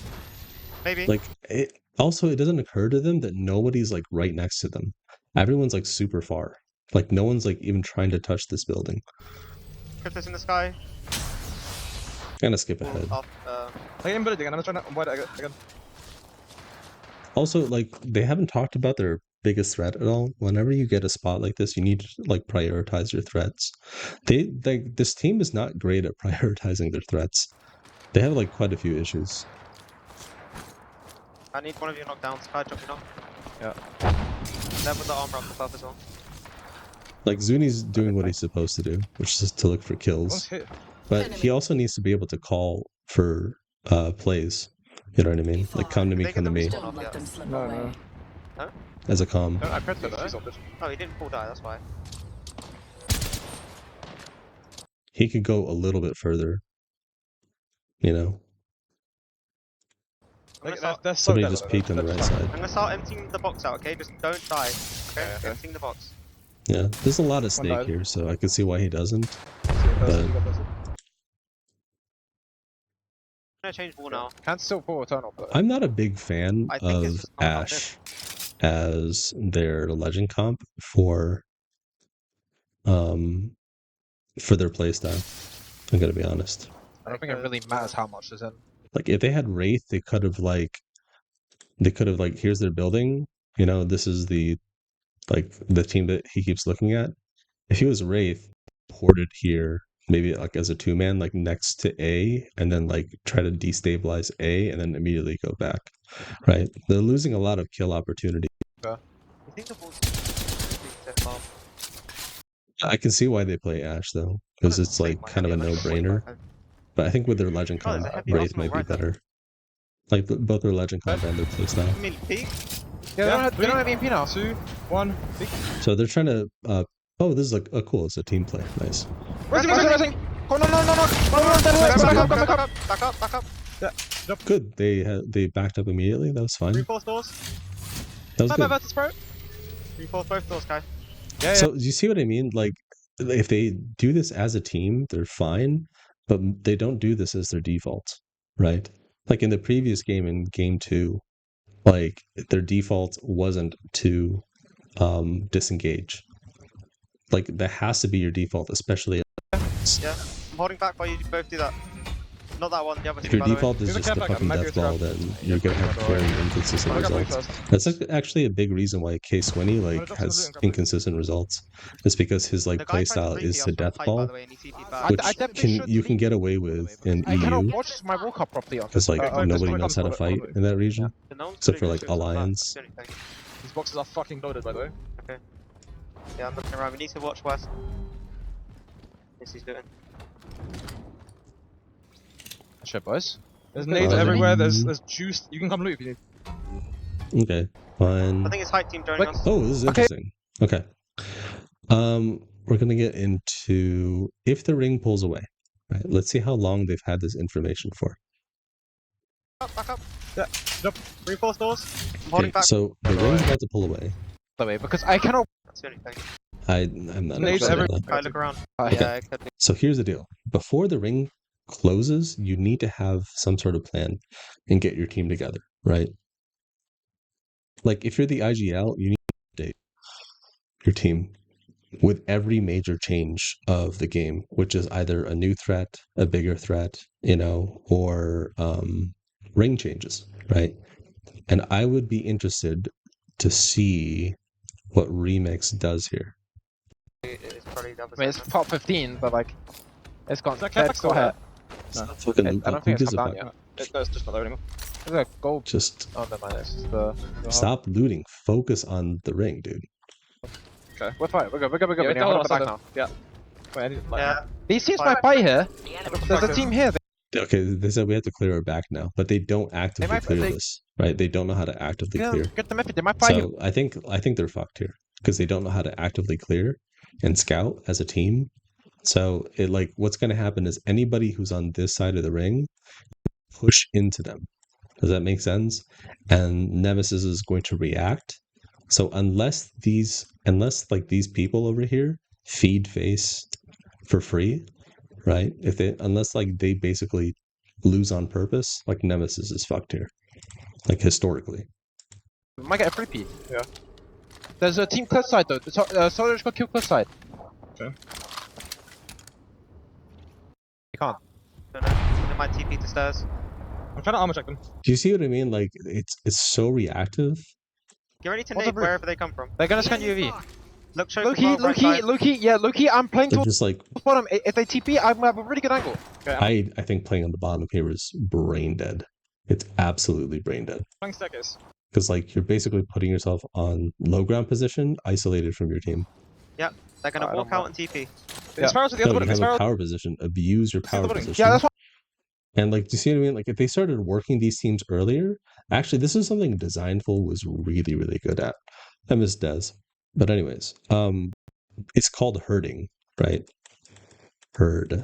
Maybe. Like it doesn't occur to them that nobody's like right next to them. Everyone's like super far. Like no one's like even trying to touch this building. Crypto's in the sky. Gonna skip ahead. Off, I get inverted again. I'm gonna try to wide it again. Also, like they haven't talked about their biggest threat at all. Whenever you get a spot like this, you need to like prioritize your threats. This team is not great at prioritizing their threats. They have like quite a few issues. I need one of you knocked down. Sky drop you knock. Yeah. There with the armor up above as well. Like Zuni's doing what he's supposed to do, which is to look for One's kills. hit. But he also needs to be able to call for plays. You know what I mean? Like come to me, They come to get me them Don't let them slip No, away. no. as a comm. No, I pressed it. She's ulted. Oh, he didn't full die. That's why. He could go a little bit further. You know, They're so somebody dead, just though. peeked on the They're right just- side. I'm gonna start emptying the box out. Okay, just don't die. Okay, Yeah, okay. emptying the box. Yeah, there's a lot at stake died. here, so I can see why he doesn't. See, you got this. I'm gonna change wall now. Can't still pull eternal, but I'm not a big fan I think it's of just not about Ash as their legend comp for for their playstyle. I'm gonna be honest. I don't think it really matters how much is in. Like if they had Wraith, they could have like here's their building. You know, this is the team that he keeps looking at. If he was Wraith, ported here, maybe like as a 2-man, like next to A, and then like try to destabilize A, and then immediately go back. Right? They're losing a lot of kill opportunity. You think the ball's too far? I can see why they play Ashe though, because it's like kind of a no-brainer. But I think with their Legend Oh, there's a combat, heavy Wraith arsenal might be right there. better. Like both their Legend combat and their playstyle. You mean peak? Yeah, they don't have EMP now. 2, 1, big. So they're trying to. Oh, this is like cool. It's a team play. Nice. Rising. Oh, no. Back up. Good. They backed up immediately. That was fine. Reinforce doors. That was good. Versus pro. Reinforce both doors, Kai. Yeah. So do you see what I mean? Like if they do this as a team, they're fine, but they don't do this as their default, right? Like in the previous game, in game 2, like their default wasn't to disengage. Like that has to be your default, especially Yeah. I'm holding back while you both do that. Not that one, the other if two, your by the way. default is There's a just the cap back, fucking might be a death ball, trap. then you're gonna have very inconsistent I got blue results. first. That's actually a big reason why K-Swinny like Wanna drop some has blue and grab inconsistent results. It's because his like The guy tried to playstyle 3P is us to from death height, by ball, the way, and he TP'd back. which I definitely you should can get away with in I cannot EU watch my World Cup properly on because like Oh, just nobody click knows on how to follow, fight follow. in that region Yeah, no one's except for really like good, so Alliance. that's the only thing. These boxes are fucking loaded, by the way. Yeah, I'm looking around. We need to watch West. Yes, he's doing. Shit, boys. There's nades Um, everywhere. There's juice. You can come loot if you need. Okay, fine. I think it's height team joining us. Oh, this is Okay. interesting. Okay. We're gonna get into if the ring pulls away. Right. Let's see how long they've had this information for. Back up. Yeah, jump. Reinforce doors. I'm Okay, holding back. so the ring's about to pull away. By the way, because I cannot. That's the only thing. I'm not Nades interested in everywhere. that. Kai, look around. Okay. Yeah, it could be. So here's the deal. Before the ring closes, you need to have some sort of plan and get your team together, right? Like if you're the IGL, you need to update your team with every major change of the game, which is either a new threat, a bigger threat, or ring changes, right? And I would be interested to see what Remix does here. It's probably the other I mean, it's side. top 15, but like, it's gone. Is that cap It's still back here. It's not fucking I loot don't box. think Who it's gives a come down fuck? yet. No, it's just not loading. There's a gold. Just Oh, never mind. It's just the stop looting. Focus on the ring, dude. Okay. We're fine. We're good. Yeah, We we need to hold on the tell back us now. Yeah. Wait, I need like, Yeah. These teams might buy here. There's a Fuck team here. Okay, they said we have to clear our back now, but they don't actively might- clear they- this, right? They don't know how to actively Yeah, clear. get the method. They might buy here. So I think they're fucked here because they don't know how to actively clear and scout as a team. So it like what's going to happen is anybody who's on this side of the ring push into them. Does that make sense? And Nemesis is going to react. So unless like these people over here feed face for free, right? Unless like they basically lose on purpose, like Nemesis is fucked here. Like historically. We might get a free P. Yeah. There's a team cliff side though. Solar's got kill cliff side. Okay. You can't. Don't know. They might TP to stairs. I'm trying to armor check them. Do you see what I mean? Like it's so reactive. Get ready to What's nade the roof? wherever they come from. They're gonna scan UAV. Look, show Low-key, control, right side. low-key, I'm playing They're towards just like the bottom. If they TP, I'm gonna have a really good angle. Okay, I think playing on the bottom here is brain dead. It's absolutely brain dead. playing staircase. Because like you're basically putting yourself on low ground position, isolated from your team. They're gonna I walk don't out and TP. It's Sparrows with the No, other you one. have a Sparrows. power position. Abuse your power the bottom. position. Yeah, that's what. And like, do you see what I mean? Like, if they started working these teams earlier, actually, this is something Designful was really, really good at. I miss Des. But anyways, it's called herding, right? Herd.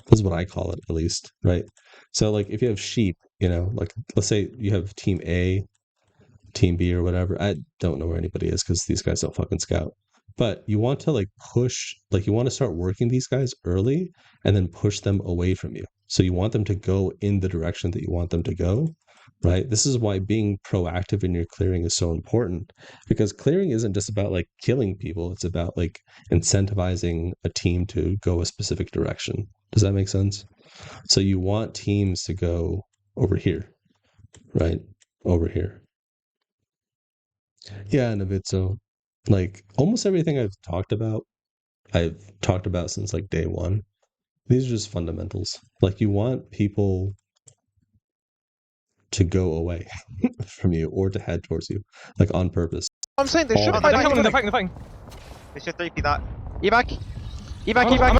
That's what I call it, at least, right? So, like, if you have sheep, like, let's say you have Team A, Team B, or whatever. I don't know where anybody is because these guys don't fucking scout. But you want to like push, like you want to start working these guys early and then push them away from you. So you want them to go in the direction that you want them to go, right? This is why being proactive in your clearing is so important, because clearing isn't just about like killing people. It's about like incentivizing a team to go a specific direction. Does that make sense? So you want teams to go over here, right? Over here. Yeah, Navitso. Like almost everything I've talked about since like day one. These are just fundamentals. Like you want people to go away from you or to head towards you, like on purpose. I'm saying they should All fight. They're coming, they're Fight. fighting. They should 3P that. Evac. Evac. Okay.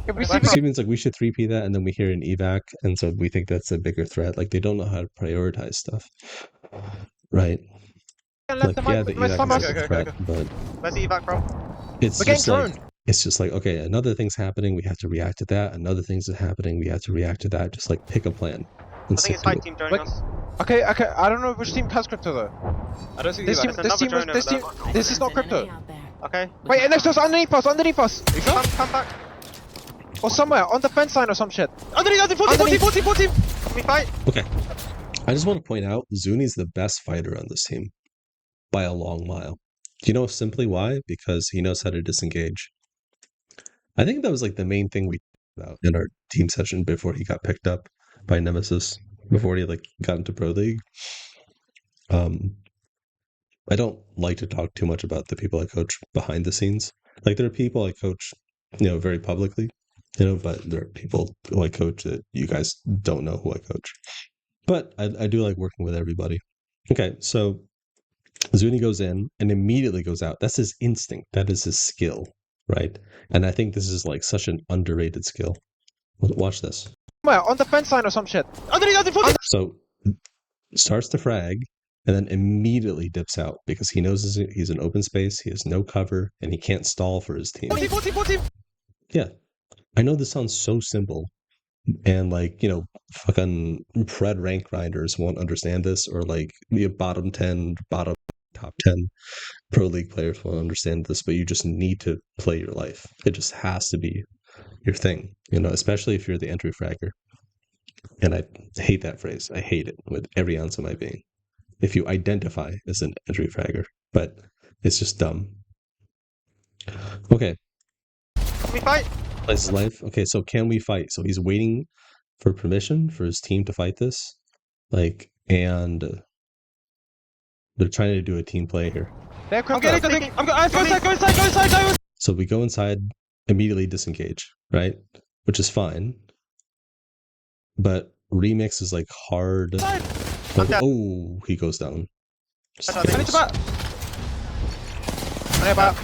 If we see Left, Steven's like, we should 3P that, and then we hear an evac, and so we think that's a bigger threat. Like, they don't know how to prioritize stuff. Right? Like, yeah, the evac is a threat, but Where's the evac, bro? it's We're getting just like, thrown. it's just like, okay, another thing's happening, we have to react to that. Another thing's happening, we have to react to that. Just like pick a plan. I And think stick it's to high it. team joining Like- us. Okay. I don't know which team has crypto though. I don't see the This team. evac. There's another drone over This is not crypto. Okay. Wait, next to us, underneath us. Come back. Or somewhere on the fence line or some shit. Underneath, 14. Can we fight? Okay. I just want to point out, Zuni's the best fighter on this team. By a long mile. Do you know simply why? Because he knows how to disengage. I think that was like the main thing we talked about in our team session before he got picked up by Nemesis, before he like got into Pro League. I don't like to talk too much about the people I coach behind the scenes. Like there are people I coach, very publicly, but there are people who I coach that you guys don't know who I coach. But I do like working with everybody. Okay, so Zuni goes in and immediately goes out. That's his instinct. That is his skill, right? And I think this is like such an underrated skill. Watch this. Somewhere on the fence line or some shit. Underneath, 14. So starts to frag and then immediately dips out because he knows he's in open space. He has no cover and he can't stall for his team. 14. Yeah, I know this sounds so simple, and like fucking pred rank grinders won't understand this, or like the bottom top 10 pro league players won't understand this, but you just need to play your life. It just has to be your thing, especially if you're the entry fragger. And I hate that phrase. I hate it with every ounce of my being. If you identify as an entry fragger, but it's just dumb. Okay. Can we fight? Plays his life. Okay, so can we fight? So he's waiting for permission for his team to fight this. And they're trying to do a team play here. They're I'm crypto. getting. Go inside. So we go inside, immediately disengage, right? Which is fine. But Remix is like hard. I'm dead. Oh, he goes down. Just I need to kidding. back. I'm about.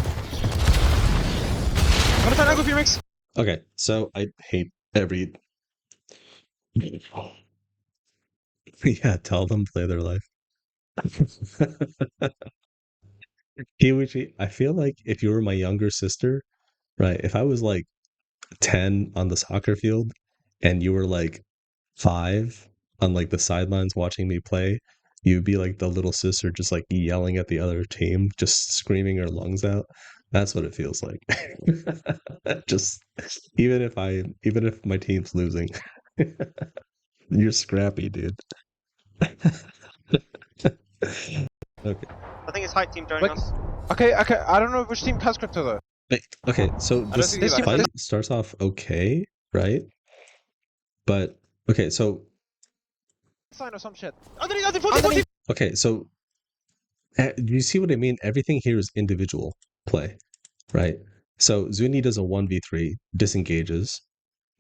I'm gonna try and angle for you, Mix. Okay, so I hate every. Yeah, tell them play their life. Kiwichi, I feel like if you were my younger sister, right? If I was like 10 on the soccer field and you were like 5 on like the sidelines watching me play, you'd be like the little sister just like yelling at the other team, just screaming her lungs out. That's what it feels like. Just even if my team's losing, you're scrappy, dude. Okay. I think it's high team joining us. Okay. I don't know which team has crypto though. Okay, so don't this see the fight starts off okay, right? But okay, so Sign or some shit. Underneath, 14. okay, so do you see what I mean? Everything here is individual play, right? So Zuni does a 1v3, disengages,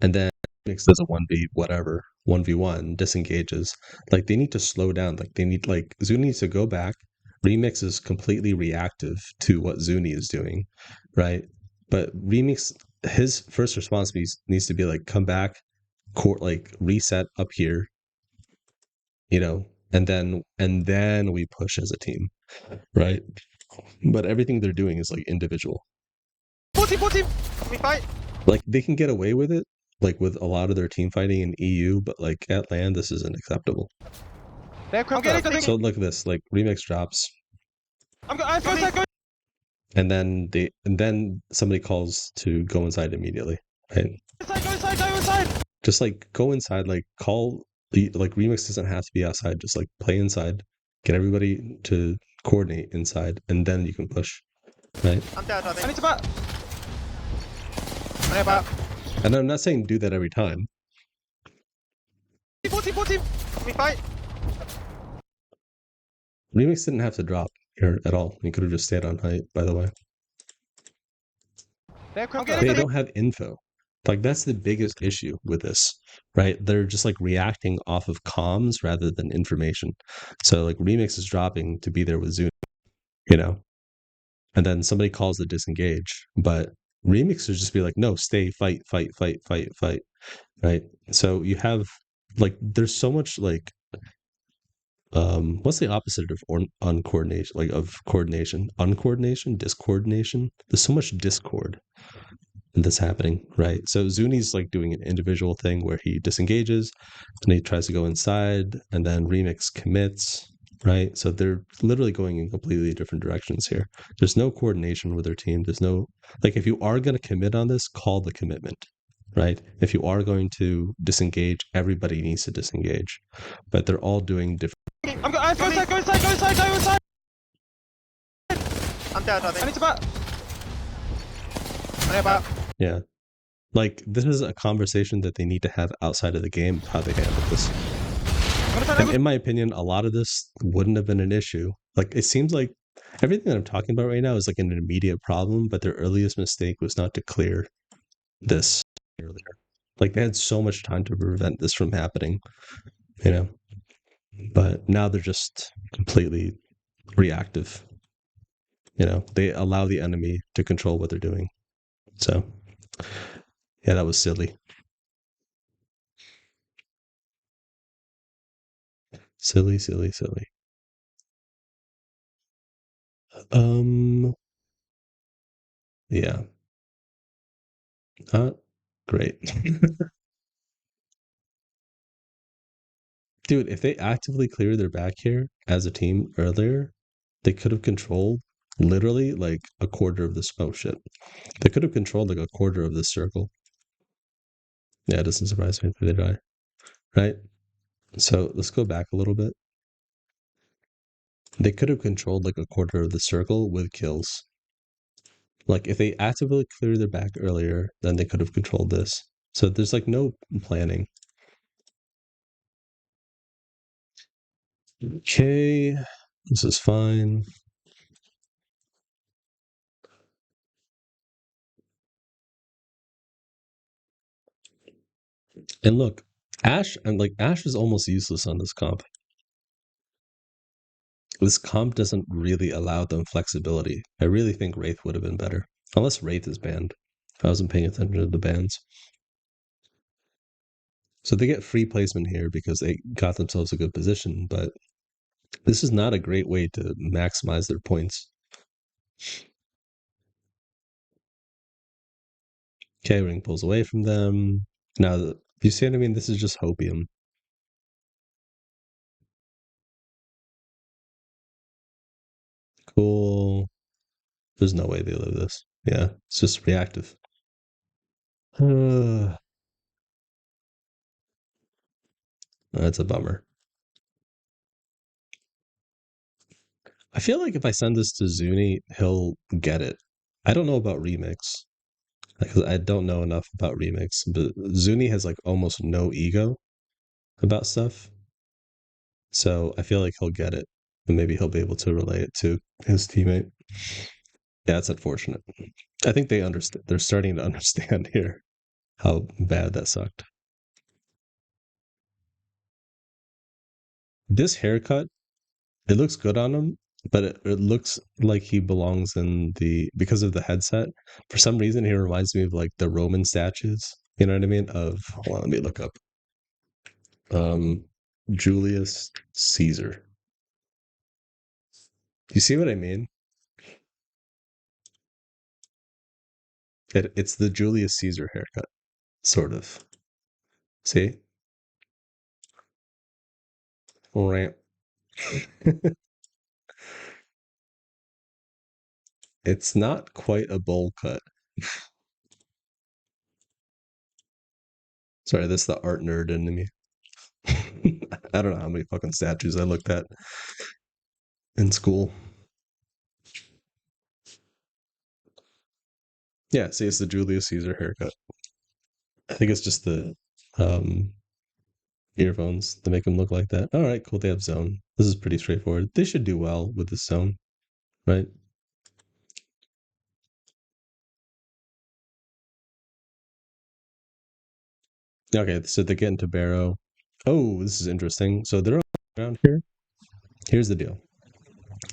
and then Mix does a 1v whatever, 1v1, disengages. Like they need to slow down. Like Zuni needs to go back. Remix is completely reactive to what Zuni is doing, right? But Remix, his first response needs to be like, come back, like reset up here, and then we push as a team, right? But everything they're doing is like individual. 14. Can we fight? Like they can get away with it, like with a lot of their team fighting in EU, but like at LAN, this isn't acceptable. They're crypto. So look at this, like Remix drops, I'm going. and then somebody calls to go inside immediately, right? Go inside. Just like go inside, like call Like Remix doesn't have to be outside. Just like play inside, get everybody to coordinate inside, and then you can push, right? I'm dead, I I think. need to bat. I need back. And I'm not saying do that every time. Team, team, team. Can we fight? Remix didn't have to drop here at all. He could have just stayed on height, by the way. They're I'm crypto. They getting don't have info. Like that's the biggest issue with this, right? They're just like reacting off of comms rather than information. So like Remix is dropping to be there with Zoom, you know, and then somebody calls the disengage, but Remix would just be like, no, stay, fight, fight, fight, fight, fight, right? So you have like there's so much like what's the opposite of uncoordination, like of coordination? Uncoordination, discoordination. There's so much discord that's happening, right? So Zuni's like doing an individual thing where he disengages and he tries to go inside, and then Remix commits, right? So they're literally going in completely different directions here. There's no coordination with their team. There's no, like, if you are going to commit on this, call the commitment, right? If you are going to disengage, everybody needs to disengage, but they're all doing different. I'm go inside, go inside, go inside, go inside. I'm dead, I I think. need to bat. I need back. Yeah. Like, this is a conversation that they need to have outside of the game, how they handle this. I'm gonna try And to in my opinion, a lot of this wouldn't have been an issue. Like, it seems like everything that I'm talking about right now is like an immediate problem, but their earliest mistake was not to clear this earlier. Like, they had so much time to prevent this from happening, you know? But now they're just completely reactive. You know, they allow the enemy to control what they're doing. So, yeah, that was silly. Silly, silly, silly. Yeah. Great. Dude, if they actively clear their back here as a team earlier, they could have controlled literally like a quarter of this. Oh shit. They could have controlled like a quarter of this circle. Yeah, it doesn't surprise me if they die. Right? So let's go back a little bit. They could have controlled like a quarter of the circle with kills. Like if they actively clear their back earlier, then they could have controlled this. So there's like no planning. Okay, this is fine. And look, Ash is almost useless on this comp. This comp doesn't really allow them flexibility. I really think Wraith would have been better. Unless Wraith is banned. If I wasn't paying attention to the bans. So they get free placement here because they got themselves a good position, but this is not a great way to maximize their points. Okay, Ring pulls away from them. Now, you see what I mean? This is just hopium. Cool. There's no way they live this. Yeah, it's just reactive. That's a bummer. I feel like if I send this to Zuni, he'll get it. I don't know about Remix. Because I don't know enough about Remix, but Zuni has like almost no ego about stuff. So I feel like he'll get it. And maybe he'll be able to relay it to his teammate. Yeah, it's unfortunate. I think they understand. They're starting to understand here how bad that sucked. This haircut, it looks good on him, but it looks like he belongs in because of the headset. For some reason, he reminds me of like the Roman statues. You know what I mean? Hold on, let me look up. Julius Caesar. You see what I mean? It's the Julius Caesar haircut, sort of. See? Right. It's not quite a bowl cut. Sorry, that's the art nerd in me. I don't know how many fucking statues I looked at in school. Yeah, see, it's the Julius Caesar haircut. I think it's just the earphones that make them look like that. All right, cool. They have zone. This is pretty straightforward. They should do well with this zone, right? Okay, so they get into Barrow. Oh, this is interesting. So they're around here. Here's the deal.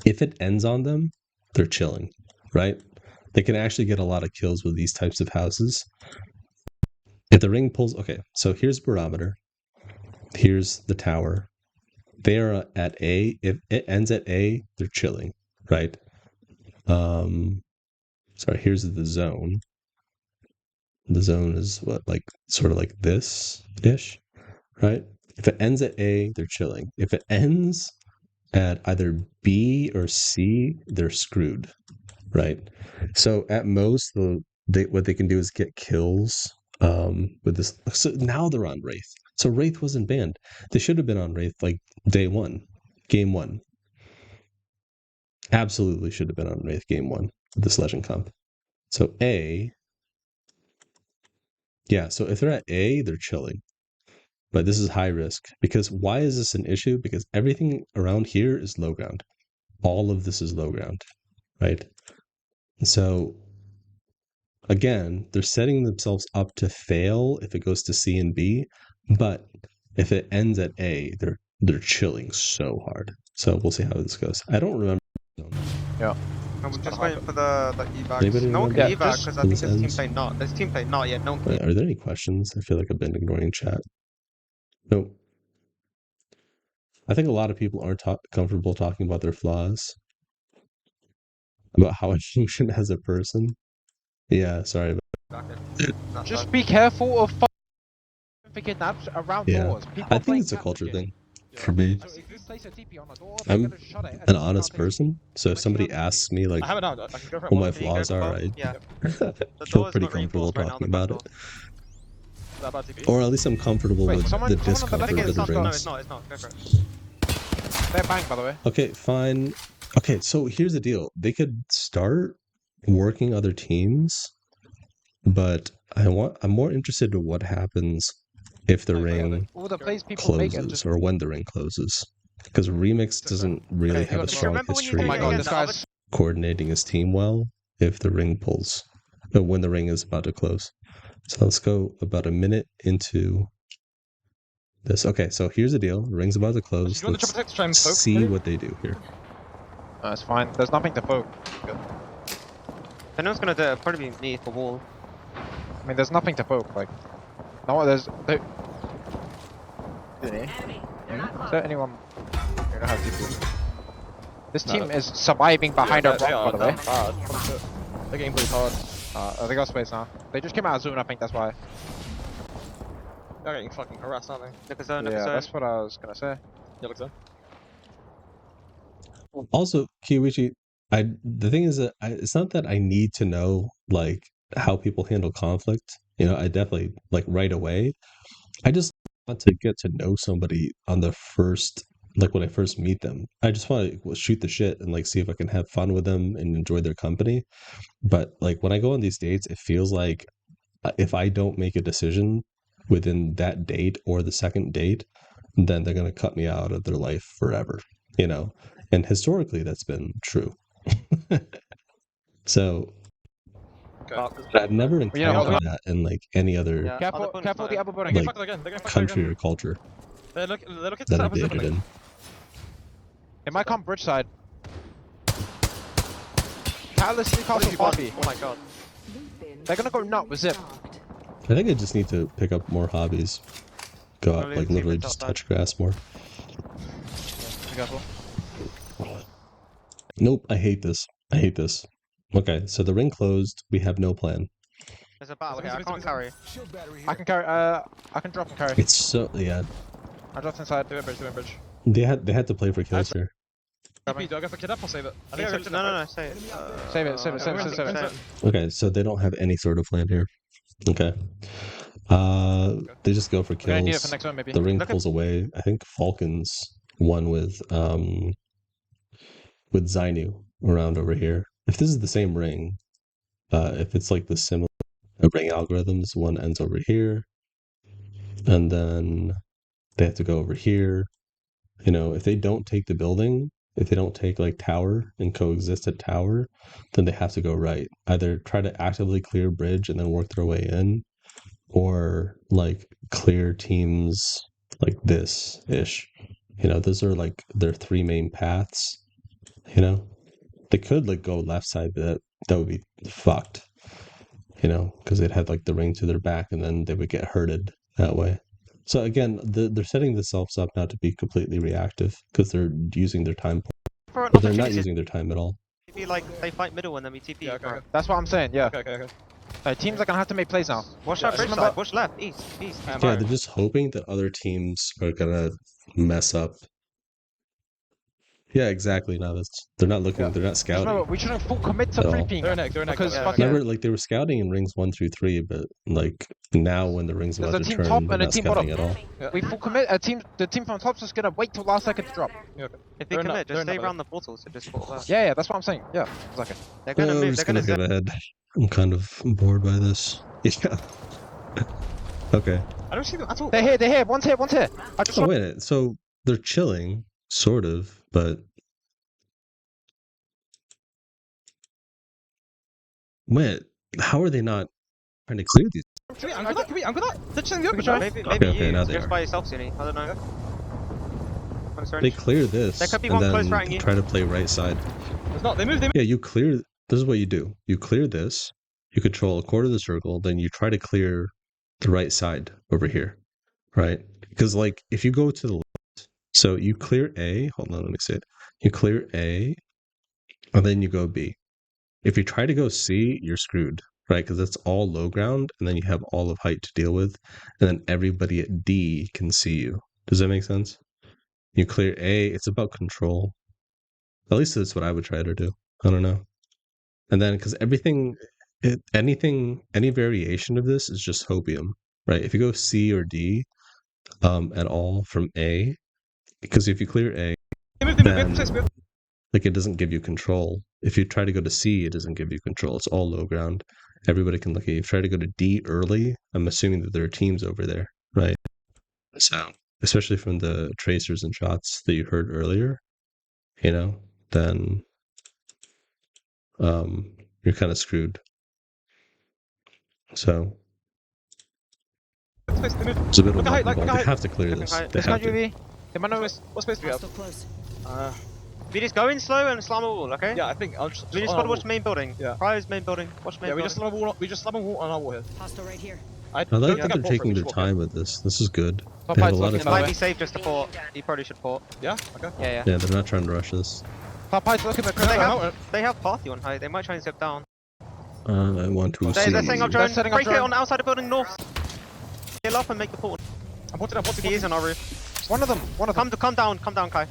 If it ends on them, they're chilling, right? They can actually get a lot of kills with these types of houses. If the ring pulls, okay, so here's barometer. Here's the tower. They are at A. If it ends at A, they're chilling, right? Sorry, here's the zone. The zone is what, like, sort of like this-ish, right? If it ends at A, they're chilling. If it ends at either B or C, they're screwed, right? So at most, what they can do is get kills with this. So now they're on Wraith. So Wraith wasn't banned. They should have been on Wraith like day one, game one. Absolutely should have been on Wraith game one with this legend comp. So A, yeah. So if they're at A, they're chilling. But this is high risk because why is this an issue? Because everything around here is low ground. All of this is low ground, right? So again, they're setting themselves up to fail if it goes to C and B, but if it ends at A, they're chilling so hard. So we'll see how this goes. I don't remember. Yeah. I'm just waiting for the evacs. Anybody No one can remember? evac just- because I think This there's team ends? play not. There's team play not yet. No one can. Are there any questions? I feel like I've been ignoring chat. No. I think a lot of people aren't comfortable talking about their flaws, about how I function as a person. Yeah, sorry. Just be careful of kidnaps around Yeah. doors. People I are think playing it's a cat culture legit. thing for me. So if you place a TP on a door, they're I'm gonna shut it. and an then honest start taking- person, so if somebody asks me like I have it now. I can go for it. what my Can you go flaws for are, both? I Yeah. feel door is pretty not comfortable reinforced right now, talking the about front it. Is that bad TP? Or at least I'm comfortable Wait, with someone- the someone on the I think discomfort it's of the not. No, rings. it's not. It's not. Go for it. They're bang, by the way. Okay, fine. Okay, so here's the deal. They could start working other teams, but I'm more interested in what happens if the ring All the plays people make are closes just. or when the ring closes. Because Remix doesn't really Okay, have a just strong remember when you history do Oh my it god, again, of this guy's. coordinating his team well if the ring pulls, when the ring is about to close. So let's go about a minute into this. Okay, so here's the deal. The ring's about to Do close. you want the Let's triple text to try and poke? see what they do here. It's fine. There's nothing to poke. If anyone's gonna do it, it'll probably be me for wall. I mean, there's nothing to poke. Like, no, there's. Is there anyone? You don't have TP. This team is surviving behind Yeah, our they rock, are by the way. bad. They're getting pretty hard. They got space now. They just came out of zone, I think that's why. They're getting fucking harassed, aren't they? Look at zone. Yeah, Look at zone. that's what I was gonna say. Yeah, look so. Also, Kiwichi, the thing is that it's not that I need to know like how people handle conflict. You know, I definitely like right away. I just want to get to know somebody on the first, like when I first meet them. I just want to shoot the shit and like see if I can have fun with them and enjoy their company. But like when I go on these dates, it feels like if I don't make a decision within that date or the second date, then they're going to cut me out of their life forever, you know? And historically, that's been true. So I've never encountered that in like any other Yeah. Careful, Other careful the upper They're building. getting Like, fucked again. They're getting fucked country again. or culture They're looking to that set I've up a dated differently. in. It might come bridge side. Catalyst Castle Poppy. Oh my god. They're gonna go nut with zip. I think I just need to pick up more hobbies. Go out, Probably like see literally what's just outside. touch grass more. Be careful. Nope, I hate this. I hate this. Okay, so the ring closed. We have no plan. There's a battle here. I can't carry. I can carry. I can drop and carry. It's so yeah. I dropped inside. Do it bridge, do it bridge. They had to play for kills here. TP, do I go for kidnap or save it? I think I go No, kidnap. no, no. Say it. Save it, save it, save it, save it, save it. Okay, so they don't have any sort of plan here. Okay. They just go for We're gonna need it kills. for next one, maybe. The ring Look at- pulls away. I think Falcons won with Zainu around over here. If this is the same ring, if it's like the similar ring algorithms, one ends over here, and then they have to go over here. You know, if they don't take the building, if they don't take like tower and coexist at tower, then they have to go right. Either try to actively clear bridge and then work their way in, or like clear teams like this ish. You know, those are like their three main paths. You know, they could like go left side, but that would be fucked. You know, because they'd have like the ring to their back, and then they would get hurted that way. So again, they're setting themselves up not to be completely reactive because they're using their time, For an but they're not opportunity, using their time at all. maybe like they fight middle and then we TP. Yeah, okay. That's what I'm saying, yeah. Okay. Teams are gonna have to make plays now. Watch Yeah, that bridge remember- side. Watch left, east. Yeah, they're just hoping that other teams are gonna mess up. Yeah, exactly. No, they're not looking. Yeah. They're not Just remember, scouting. we shouldn't full commit to At all. creeping. They're next. Because yeah. fucking Remember, like they were scouting in rings 1 through 3, but like now when the rings There's about a to team turn, top they're and a not team scouting bottom. at all. we full commit. The team from top's just gonna wait till last second to drop. If They're we not- commit, they're just stay not around the portal, so just portal back. Yeah, that's what I'm saying. Yeah, exactly. They're gonna I'm move, just they're gonna gonna get ahead. I'm kind of bored by this. Yeah. Okay. I don't see them at all. They're here. One's here. I just Oh wait a minute. So they're chilling, sort of, but wait, how are they not trying to clear these? Can we angle that? They're chilling the open. try. right? Maybe Okay, you, now they just are. by yourself, Sunny. I don't know. They clear this There could be and one close then right you. try to play right side. It's not. They move. Yeah, you clear. This is what you do. You clear this. You control a quarter of the circle. Then you try to clear the right side over here, right? Because like if you go to the left, so you clear A. Hold on, let me see it. You clear A, and then you go B. If you try to go C, you're screwed, right? Because that's all low ground, and then you have all of height to deal with, and then everybody at D can see you. Does that make sense? You clear A. It's about control. At least that's what I would try to do. I don't know. And then because any variation of this is just hopium, right? If you go C or D, at all from A, because if you clear A, then like it doesn't give you control. If you try to go to C, it doesn't give you control. It's all low ground. Everybody can look at you. If you try to go to D early, I'm assuming that there are teams over there, right? So especially from the tracers and shots that you heard earlier, you know, then you're kind of screwed. So it's a bit of Look at height, luck involved. look at They have to clear Look at this. height. They It's not have to. UV. They might know. What's supposed to be up? Hostile close. We just go in slow and slam a wall, okay? Yeah, I think I'll just. We just gotta watch main building. Yeah. Prior's main building. Watch main Yeah, we building. just slam a wall. We just slam a wall on our wall here. Hostile right here. I like don't that think they're I'm for it, taking we their just walk time with this. This is good. Top They have a heights lot looking of It might time. be safe just to port. You probably should port. Yeah. Okay. Yeah. Yeah, they're not trying to rush this. Top heights looking at They Crystal. have, they have Parthy on height. They might try and step down. I want to see. They're setting up They're drone. setting up Break it drone. on the outside of building north. Heal up and make the port. I'm putting up. He is on our roof. One of them. Come down, Kai.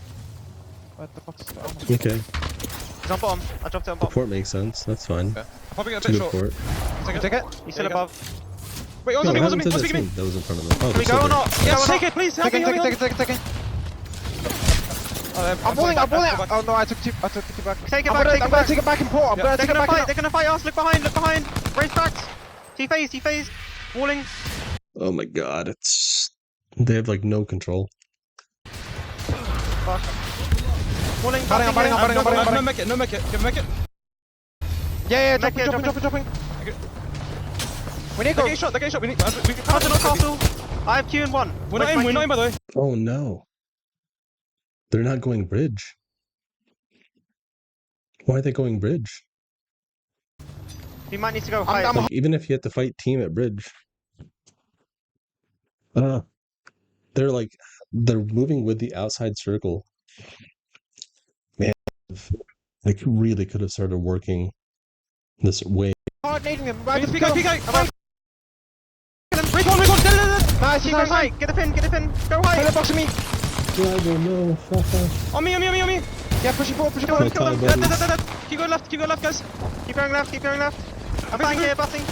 What the fuck is that? Okay, He's on bottom. I dropped it on the bottom. port makes sense. That's fine. I'm popping a It's a bit good short. port. You take it? He's There still you go. above. Wait, No, on what me. happened to What's the me? team that was in front of them? Oh, Can they're we still go or there. not? Yeah, Go or take not? it, please. Take it. I'm balling. Oh no, I took two back. Take it I'm back, gonna take it back. take it back in port. I'm gonna They're take it gonna back in. fight, they're gonna fight us. Look behind. Raise backs. T-phase. Walling. Oh my god, they have like no control. Fuck. Walling. I'm Batting, batting. No, make it. No, make it. Can we make it? Yeah, Make it, dropping. We need to They're go. getting shot. We need. Castle on castle. I have Q in one. We're not in, by the way. Oh no, they're not going bridge. Why are they going bridge? You might need to go I'm- higher. I'm- Like, even if you have to fight team at bridge, they're moving with the outside circle. Man, like really could have started working this way. Coordinating them. Peek. Recon. Nice. Keep going high. Get the pin. Go high. Play the box with me. Driver, no, On me. Yeah, push it forward. Kill them. Tie Dead. buddies. Keep going left, guys. Keep going left. I'm flying here. Batting.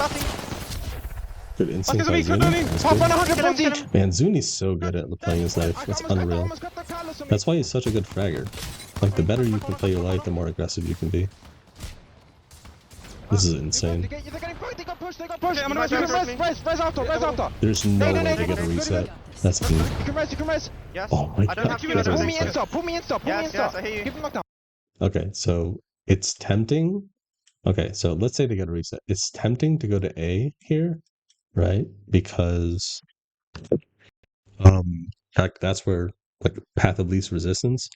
Good instinct Let's by get Zuni. Zuni. That's Pop good. 140. Man, Zuni's so good at playing his life. It's unreal. That's why he's such a good fragger. Like, the better you can play your life, the more aggressive you can be. This is insane. They got pushed. They got pushed. Okay, I'm You gonna can res after. There's no No, way to get a reset. That's You can res. Yes. Oh my I don't god. have Pull Q. Pull me in, Everything's stop. Pull me in, stop. Yes, I hear you. Keep him locked down. Okay, so it's tempting. Okay, so let's say they get a reset. It's tempting to go to A here, right? Because heck, that's where like path of least resistance.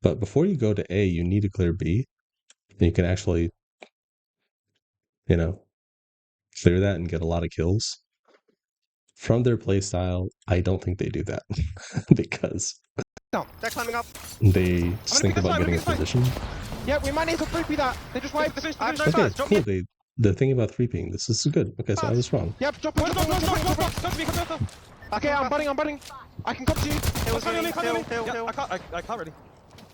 But before you go to A, you need to clear B, and you can actually, you know, clear that and get a lot of kills. From their playstyle, I don't think they do that because They're climbing up. they just think pick this about fight, getting a pick this fight. position. Yeah, we might need to 3P that. They just wiped. I have no Okay, flash. Drop cool. me. The thing about 3Ping, this is good. Okay, so I was wrong. Yep, drop Come him. to me, come to me. Okay, I'm butting. I can come to you. Hill, Come on, hill, hill, Yeah, hill. I can't really.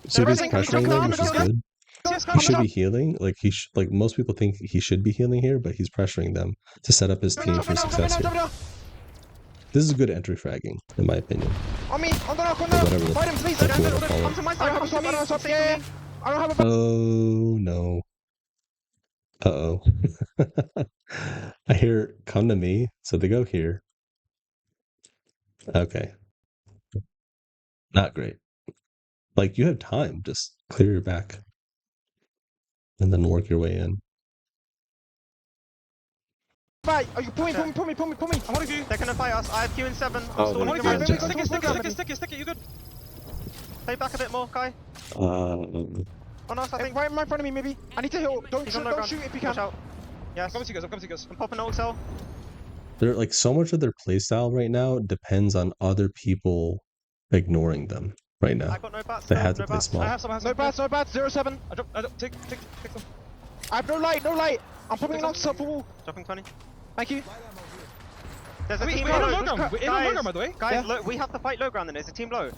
So he's resing, pressuring come them, down, which is come down. good. Yes, He should be healing. Like like most people think he should be healing here, but he's pressuring them to set up his team for success here. This is good entry fragging, in my opinion. On me, on the knock, Or whatever the Fight him, please. fuck you want to call Come it. to my I side. don't Come have to a me. stop. Save Yeah. me. I don't have a Oh no. Uh-oh. I hear come to me, so they go here. Okay. Not great. Like, you have time, just clear your back. And then work your way in. fight. Oh, you pull me. I want to do. They're gonna fight us. I have Q in 7. Oh, I'm stalling they're the doing rest. that. Stick it, you're good. Play back a bit more, Kai. Um, On us, I think. Right in front of me, maybe. I need to heal. Don't He's shoot, on low don't ground. shoot if you Watch can. out. Yes. I'm coming to you guys. I'm popping an cell. they're like so much of their playstyle right now depends on other people ignoring them right now. I got no bats. They No, have to no play bats. small. I have some. No bats. 0-7. I don't. Take them. I have no light. I'm popping an ox up for wall. Dropping 20. Thank you. There's a We're team in on low. low ground. We're in on low ground, by the way. Guys, Yeah. look, we have to fight low ground then. There's a team low.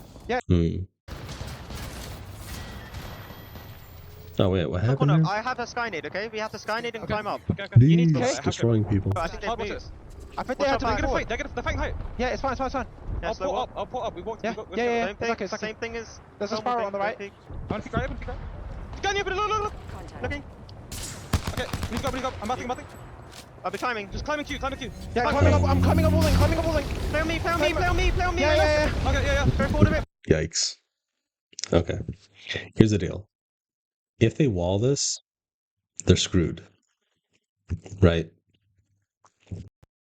Oh wait, what Look happened on here? up. I have a sky nade, okay? We have to sky nade and climb up. Okay. You need to These go. destroying people. I think they've Hard watch moved. this. I think Watch they have out, to back. make it forward. They're fighting height. Yeah, it's fine. Yeah, I'll slow pull up. up. I'll pull up. We walked. Yeah. We're Yeah. Same thing. Exactly. Same thing as. There's a sparrow on the right. I'm gonna pick right up. Gun you, but look. Looking. Okay, please go. I'm batting. I'll be climbing. Just climb in queue. Yeah, climbing up. I'm climbing up walling. Play on me. Yeah. Okay, yeah. Go forward a bit. Yikes. Okay. Here's the deal. If they wall this, they're screwed. Right?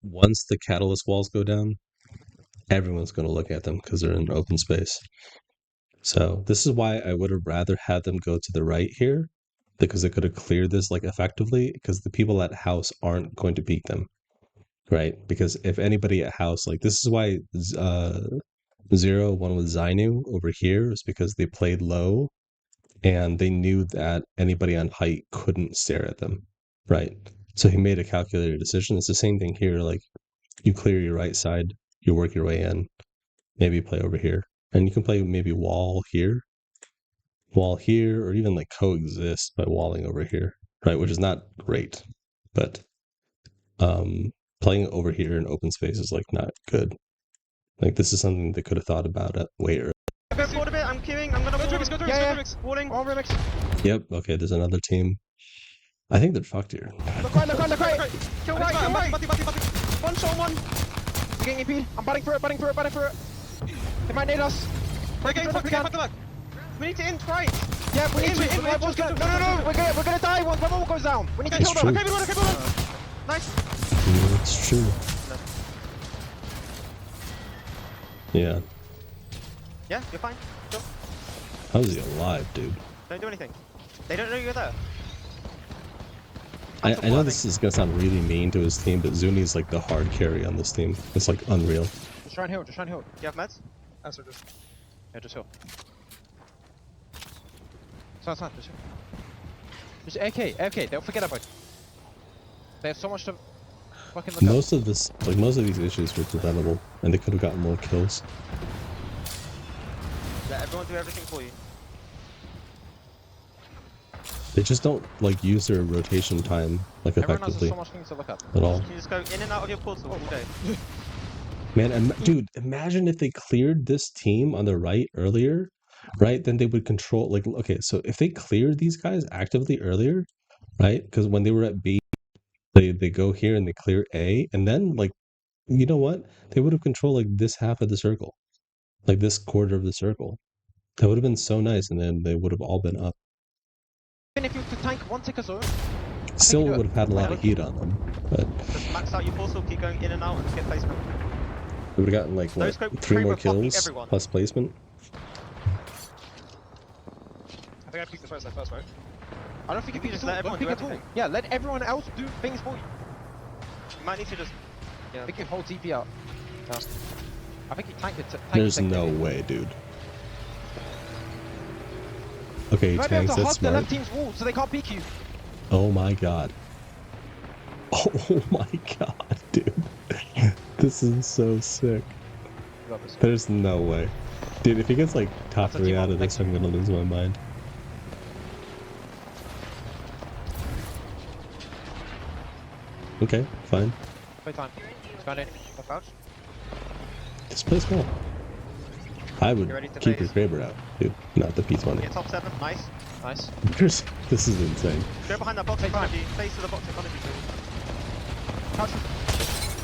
Once the catalyst walls go down, everyone's going to look at them because they're in open space. So this is why I would have rather had them go to the right here, because they could have cleared this like effectively, because the people at house aren't going to beat them. Right? Because if anybody at house, like this is why 0-1 with Zainu over here is because they played low and they knew that anybody on height couldn't stare at them. Right? So he made a calculated decision. It's the same thing here. Like you clear your right side, you work your way in, maybe play over here. And you can play maybe wall here, or even like coexist by walling over here, right? Which is not great, but playing over here in open space is like not good. Like this is something they could have thought about at way earlier. Go forward a bit. I'm queuing. I'm gonna Go wall. to remix. Yeah. Walling. All remix. Yep. Okay. There's another team. I think they're fucked here. Look right. Kill right. Batting. One shot, one. I'm getting EP. I'm batting for it. They might need us. Okay, fuck the back. We need to int right. Yeah, we need to. We're in. No. We're gonna die once one wall goes down. We need to It's kill them. true. Okay, everyone. Nice. It's true. Yeah. Yeah, you're fine. Sure. How is he alive, dude? Don't do anything. They don't know you're there. I know this is gonna sound really mean to his team, but Zuni's like the hard carry on this team. It's like unreal. Just try and heal. You have meds? Answer this. Yeah, just heal. It's not. Just AK. Don't forget about it. They have so much to fucking look Most of these issues were preventable, and they could have gotten more kills. Let everyone do everything for you. They just don't like use their rotation time like Everyone has effectively so much things to look at. at all. Can you just go in and out of your portal all day? Man, dude, imagine if they cleared this team on the right earlier, right? Then they would control, like, okay, so if they cleared these guys actively earlier, right? Because when they were at B, they go here and they clear A, and then, like, you know what? They would have controlled, like, this half of the circle, like, this quarter of the circle. That would have been so nice, and then they would have all been up. Even if you could tank one ticker zone, Still would have had a lot of heat on them, but Just max out your portal, keep going in and out, and just get placement. we would have gotten, like, what, Those 3 more were fucking kills everyone. plus placement? I think I peeked the first right? I don't think You you can can just let everyone do everything. Yeah, let everyone else do things for you. You might need to just. I think you hold TP out. Yeah. I think you tank it. There's no way, dude. Okay, You might be able tanks, to that's hug the smart. left team's wall so they can't peek you. Oh my god. Oh my god, dude. This is so sick. There's no way. Dude, if he gets like top That's a 3 team out up of this, next I'm gonna lose my mind. Okay, fine. Play time. Expand it. Crouch. Just play small. I would You ready to keep your base? Kraber out, dude. Not the P20. Get top 7, nice. Nice. This is insane. Go behind that box in Take front of time. you. Face to the box in front of you. Crouch.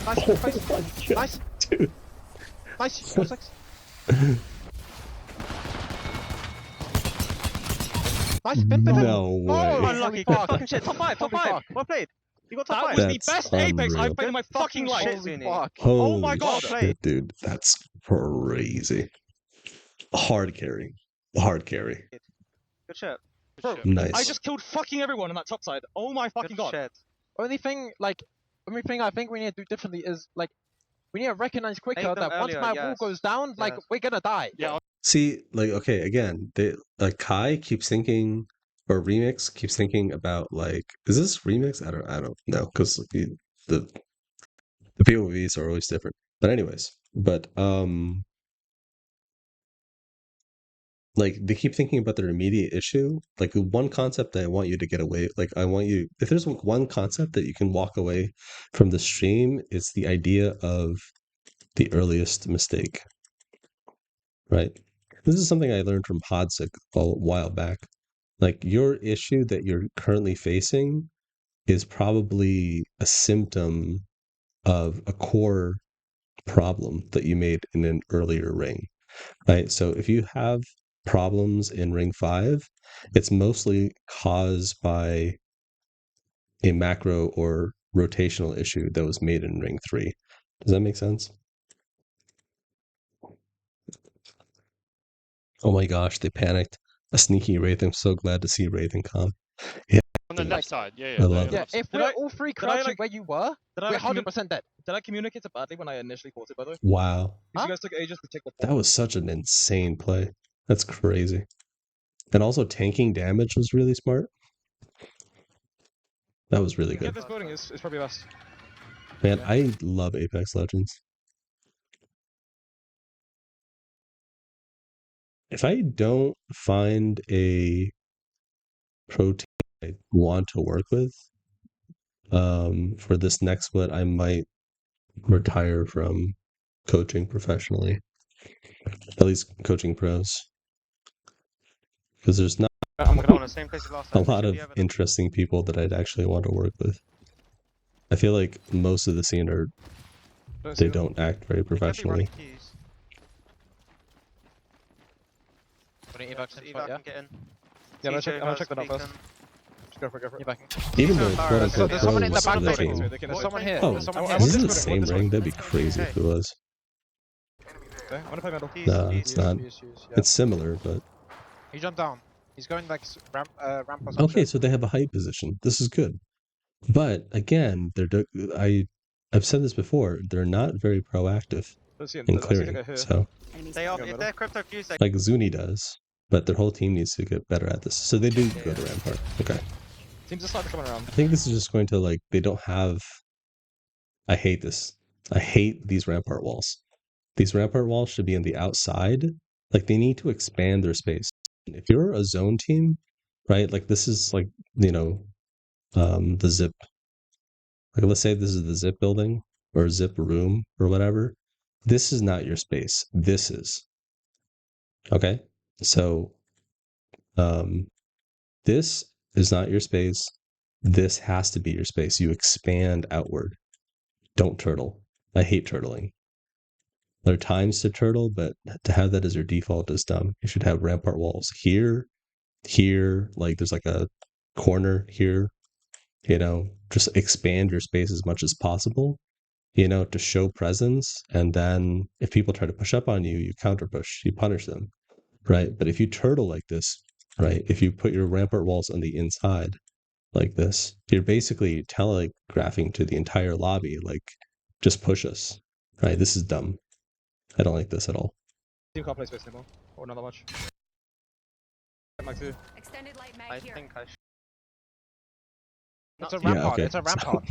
Nice. Oh Face. my god, Nice. dude. Nice. 4-6. Nice. Bin. No way. Oh, Unlucky. holy Good fuck. fucking shit. Top 5. Top Holy 5. fuck. Well played. You got top That 5. was That's the best Apex unreal. I've played in my fucking life. shit, Holy Zuni. fuck. Holy Oh my god. shit, dude. That's crazy. Hard carry. Hard carry. Good shit. Bro, Nice. I just killed fucking everyone on that top side. Oh my fucking Good god. shit. Only thing I think we need to do differently is like we need to recognize quicker Aim them that once earlier, my wall yes. goes down, like Yes. we're gonna die. Yeah. See, like, okay, again, Kai keeps thinking, or Remix keeps thinking about, like, is this Remix? I don't know, because the POVs are always different. But anyways, like, they keep thinking about their immediate issue. Like, the one concept that I want you to get away, like, I want you, if there's like one concept that you can walk away from the stream, it's the idea of the earliest mistake, right? This is something I learned from Podsik a while back. Like, your issue that you're currently facing is probably a symptom of a core problem that you made in an earlier ring, right? So if you have problems in ring 5, it's mostly caused by a macro or rotational issue that was made in ring 3. Does that make sense? Oh my gosh, they panicked. A sneaky Wraith. I'm so glad to see Wraith and Calm. On the left side, I yeah. love Yeah, it. if Did we're I- all three did I, crouching like- where you were, Did I, we're like, 100% dead. did I communicate it badly when I initially caught it, by the way? Wow. Because Huh? you guys took ages to take the That was such an insane play. That's crazy. And also tanking damage was really smart. That was really Get good. this building is probably best. Man, I love Apex Legends. If I don't find a pro team I want to work with, for this next split, I might retire from coaching professionally. At least coaching pros. Because there's not I'm gonna on the same place as last a time. lot Should of be able to- interesting people that I'd actually want to work with. I feel like most of the scene are they don't act very They could be professionally. running queues. Putting Yeah, evac just in evac front, yeah? can get in. Yeah, I'm gonna CJ check has that out first. beacon. Just go for it, go for it. Evac. Even the Alright, quote so unquote there's someone in the pros back in the building. team. There's someone here. Oh, There's someone I here. is want this this the building, I same want this ring? building. That'd be crazy if it was. Okay, I'm gonna play middle. Keys, Nah, keys. it's not. Yeah. It's similar, but He jumped down. He's going like ramp or some okay. shit. So they have a height position. This is good. But again, I've said this before. They're not very proactive Let's see, in I see the clearing. guy here. So They are, Go if middle. they're crypto fuse, they like Zuni does, but their whole team needs to get better at this. So they do go to Rampart. Okay. Seems to start coming around. I think this is just going to like they don't have. I hate this. I hate these Rampart walls. These Rampart walls should be on the outside. Like they need to expand their space. If you're a zone team, right? Like this is like, the zip. Like let's say this is the zip building or zip room or whatever. This is not your space. This is. Okay? So this is not your space. This has to be your space. You expand outward. Don't turtle. I hate turtling. There are times to turtle, but to have that as your default is dumb. You should have rampart walls here, like there's like a corner here, just expand your space as much as possible, to show presence. And then if people try to push up on you, you counter push, you punish them, right? But if you turtle like this, right, if you put your rampart walls on the inside like this, you're basically telegraphing to the entire lobby, like, just push us, right? This is dumb. I don't like this at all. Team can't play space anymore. Or not that much. Mag 2. Extended light mag I here. think I should. It's Not a rampart. okay. It's a rampart.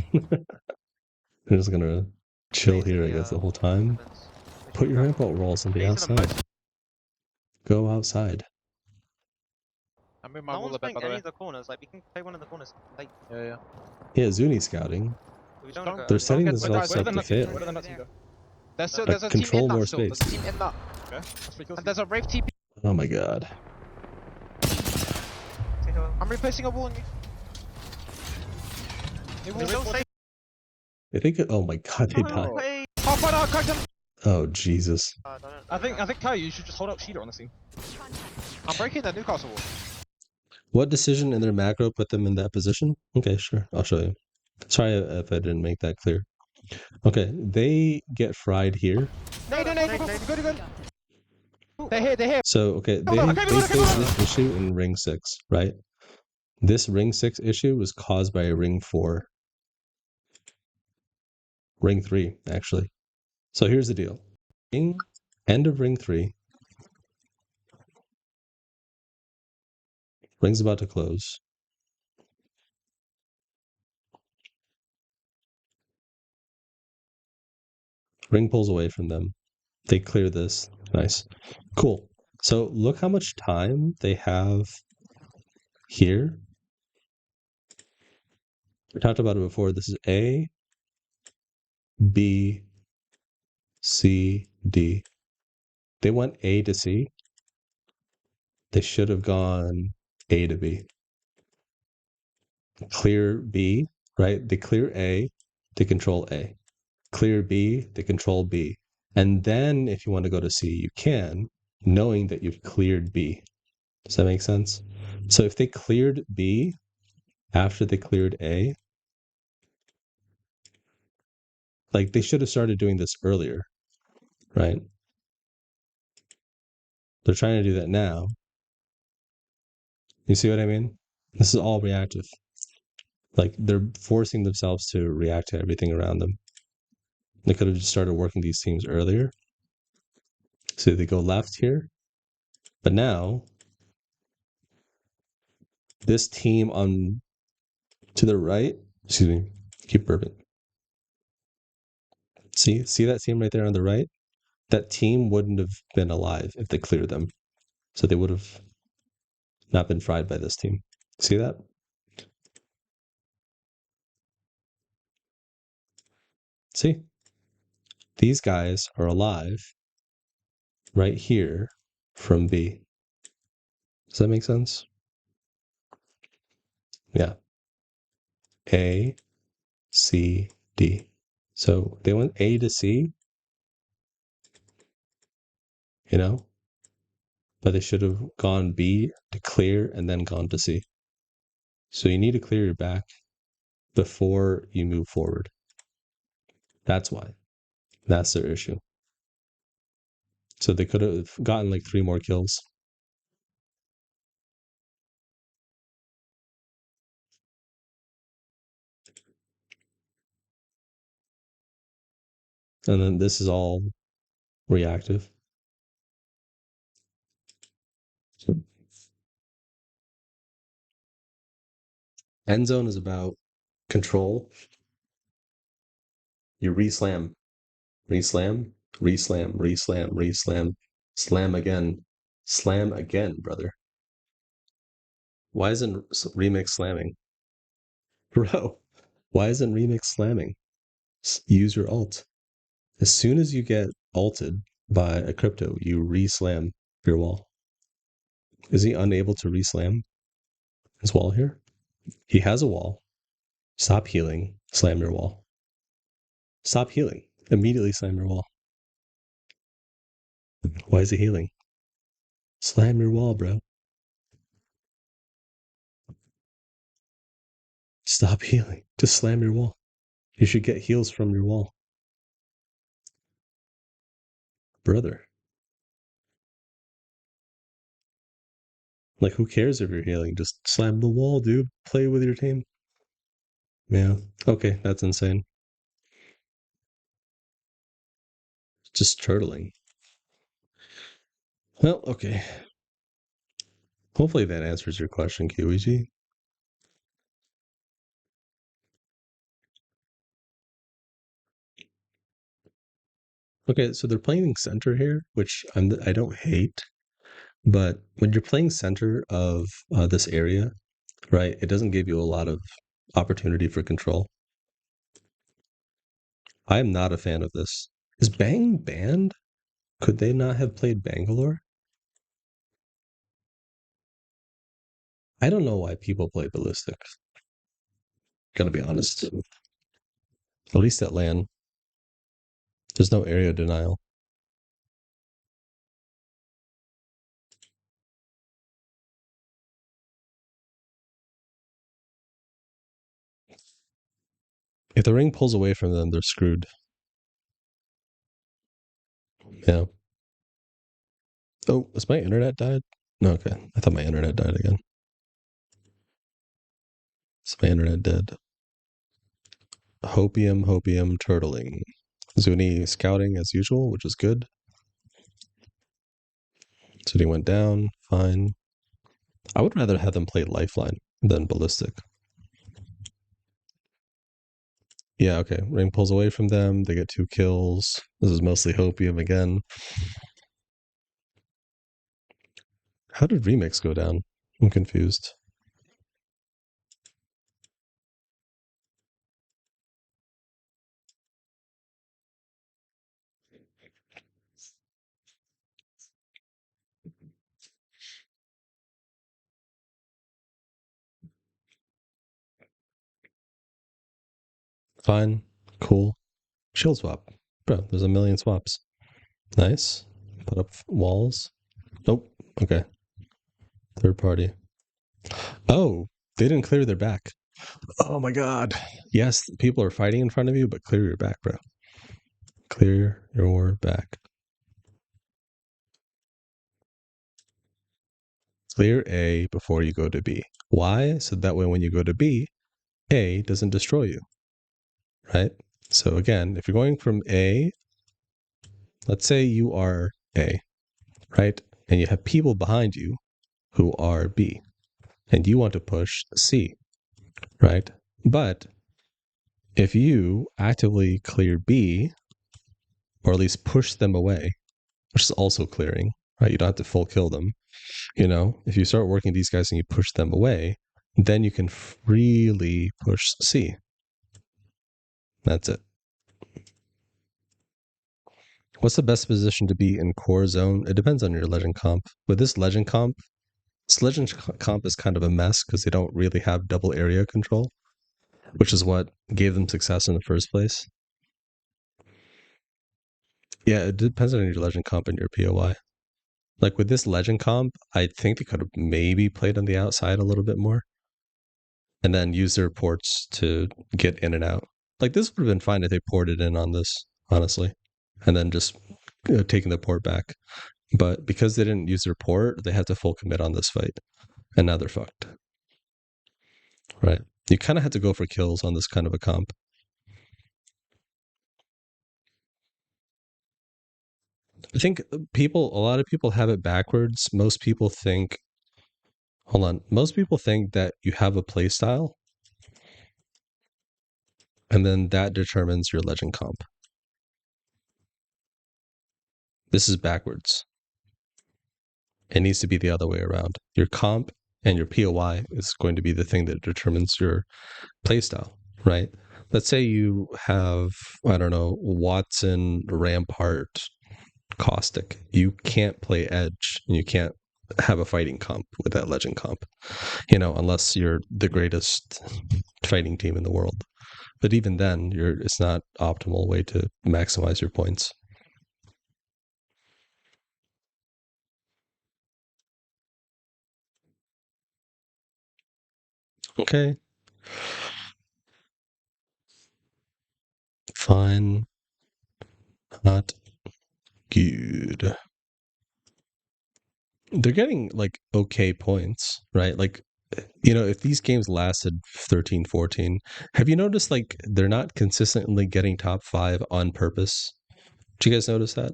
I'm just gonna chill raising here, I guess, the whole wall time. defense. We Put should your go. rampart walls on the These are the outside. most- Go outside. I moved my No wall one's a bit, playing by the any way. of the corners. Like we can play one of the corners. Like Yeah, yeah. Yeah, Zuni scouting. we don't Don't- go. They're Don't setting get this the guys- Where up did to the team? fit. Where did the team go? There's a team control in more that still. space. There's a team in that. Okay, that's 3 kills. And there's a Wraith TP. Oh my god. Take a- I'm replacing a wall. We don't say. I think, oh my god, they Oh. died. Wait. Half an hour, cracked him. Oh, Jesus. I think Kai, you should just hold up Sheeta on the scene. I'm breaking the Newcastle wall. What decision in their macro put them in that position? Okay, sure. I'll show you. Sorry if I didn't make that clear. Okay, they get fried here. No, good. They're here, they're here. So, okay, they on, okay, hold on, faced hold on. this issue in ring 6, right? This ring 6 issue was caused by a ring 4. Ring 3, actually. So here's the deal. End of ring 3. Ring's about to close. Ring pulls away from them. They clear this. Nice. Cool. So look how much time they have here. We talked about it before. This is A, B, C, D. They went A to C. They should have gone A to B. Clear B, right? They clear A to control A. Clear B to control B. And then if you want to go to C, you can, knowing that you've cleared B. Does that make sense? So if they cleared B after they cleared A, like they should have started doing this earlier, right? They're trying to do that now. You see what I mean? This is all reactive. Like they're forcing themselves to react to everything around them. They could have just started working these teams earlier. So they go left here. But now this team on to the right, excuse me, keep burping. See that team right there on the right? That team wouldn't have been alive if they cleared them. So they would have not been fried by this team. See that? See? These guys are alive right here from B. Does that make sense? Yeah. A, C, D. So they went A to C, but they should have gone B to clear and then gone to C. So you need to clear your back before you move forward. That's why. That's their issue. So they could have gotten like 3 more kills. And then this is all reactive. So end zone is about control. You re-slam, re-slam, re-slam, re-slam, re-slam, slam again, brother. Why isn't Remix slamming? Bro, why isn't Remix slamming? Use your ult. As soon as you get ulted by a crypto, you re-slam your wall. Is he unable to re-slam his wall here? He has a wall. Stop healing. Slam your wall. Stop healing. Immediately slam your wall. Why is he healing? Slam your wall, bro. Stop healing. Just slam your wall. You should get heals from your wall. Brother. Like, who cares if you're healing? Just slam the wall, dude. Play with your team. Yeah. Okay, that's insane. Just turtling. Well, okay. Hopefully that answers your question, QEG. Okay, so they're playing center here, which I don't hate, but when you're playing center of this area, right, it doesn't give you a lot of opportunity for control. I am not a fan of this. Is Bang banned? Could they not have played Bangalore? I don't know why people play Ballistic. Gonna be honest. At least at LAN, there's no area denial. If the ring pulls away from them, they're screwed. Yeah. Oh, has my internet died? No, okay. I thought my internet died again. Is my internet dead? Hopium, turtling. Zuni scouting as usual, which is good. Zuni went down, fine. I would rather have them play Lifeline than Ballistic. Yeah, okay. Ring pulls away from them, they get 2 kills. This is mostly Hopium again. How did Remix go down? I'm confused. Fine. Cool. Shield swap. Bro, there's a million swaps. Nice. Put up walls. Nope. Okay. Third party. Oh, they didn't clear their back. Oh my god. Yes, people are fighting in front of you, but clear your back, bro. Clear your back. Clear A before you go to B. Why? So that way when you go to B, A doesn't destroy you. Right? So again, if you're going from A, let's say you are A, right? And you have people behind you who are B, and you want to push C, right? But if you actively clear B, or at least push them away, which is also clearing, right? You don't have to full kill them. You know, if you start working these guys and you push them away, then you can freely push C. That's it. What's the best position to be in core zone? It depends on your legend comp. With this legend comp is kind of a mess because they don't really have double area control, which is what gave them success in the first place. Yeah, it depends on your legend comp and your POI. Like with this legend comp, I think they could have maybe played on the outside a little bit more and then use their ports to get in and out. Like this would have been fine if they ported in on this, honestly, and then just taking the port back. But because they didn't use their port, they had to full commit on this fight, and now they're fucked. Right? You kind of had to go for kills on this kind of a comp. I think a lot of people have it backwards. Most people think that you have a play style, and then that determines your legend comp. This is backwards. It needs to be the other way around. Your comp and your POI is going to be the thing that determines your playstyle, right? Let's say you have, I don't know, Watson, Rampart, Caustic. You can't play Edge, and you can't have a fighting comp with that legend comp, unless you're the greatest fighting team in the world. But even then, it's not optimal way to maximize your points. Okay. Fine. Not good. They're getting like okay points, right? Like, if these games lasted 13, 14, have you noticed like they're not consistently getting top 5 on purpose? Did you guys notice that?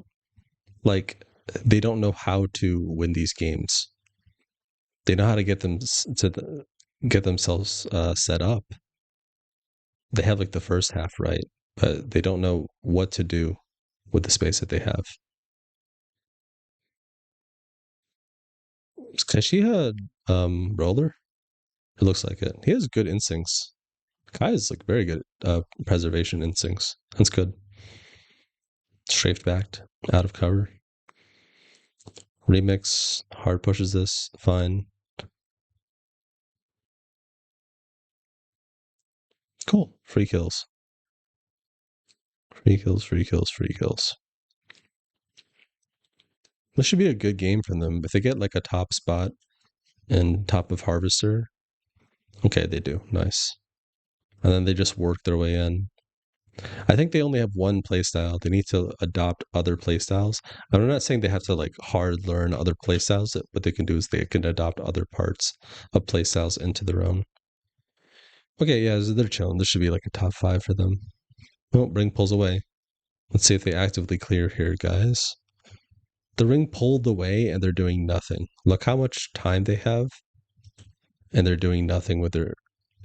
Like, they don't know how to win these games. They know how to get themselves set up. They have like the first half right, but they don't know what to do with the space that they have. Is Kashiha roller? It looks like it. He has good instincts. Kai is like very good at preservation instincts. That's good. Strafed backed, out of cover. Remix, hard pushes this, fine. Cool. Free kills. Free kills, free kills, free kills. This should be a good game for them. If they get like a top spot and top of Harvester, okay, they do. Nice. And then they just work their way in. I think they only have one playstyle. They need to adopt other playstyles. I'm not saying they have to like hard learn other playstyles. What they can do is they can adopt other parts of playstyles into their own. Okay, yeah, they're chilling. This should be like a top 5 for them. Oh, ring pulls away. Let's see if they actively clear here, guys. The ring pulled away and they're doing nothing. Look how much time they have. And they're doing nothing with their...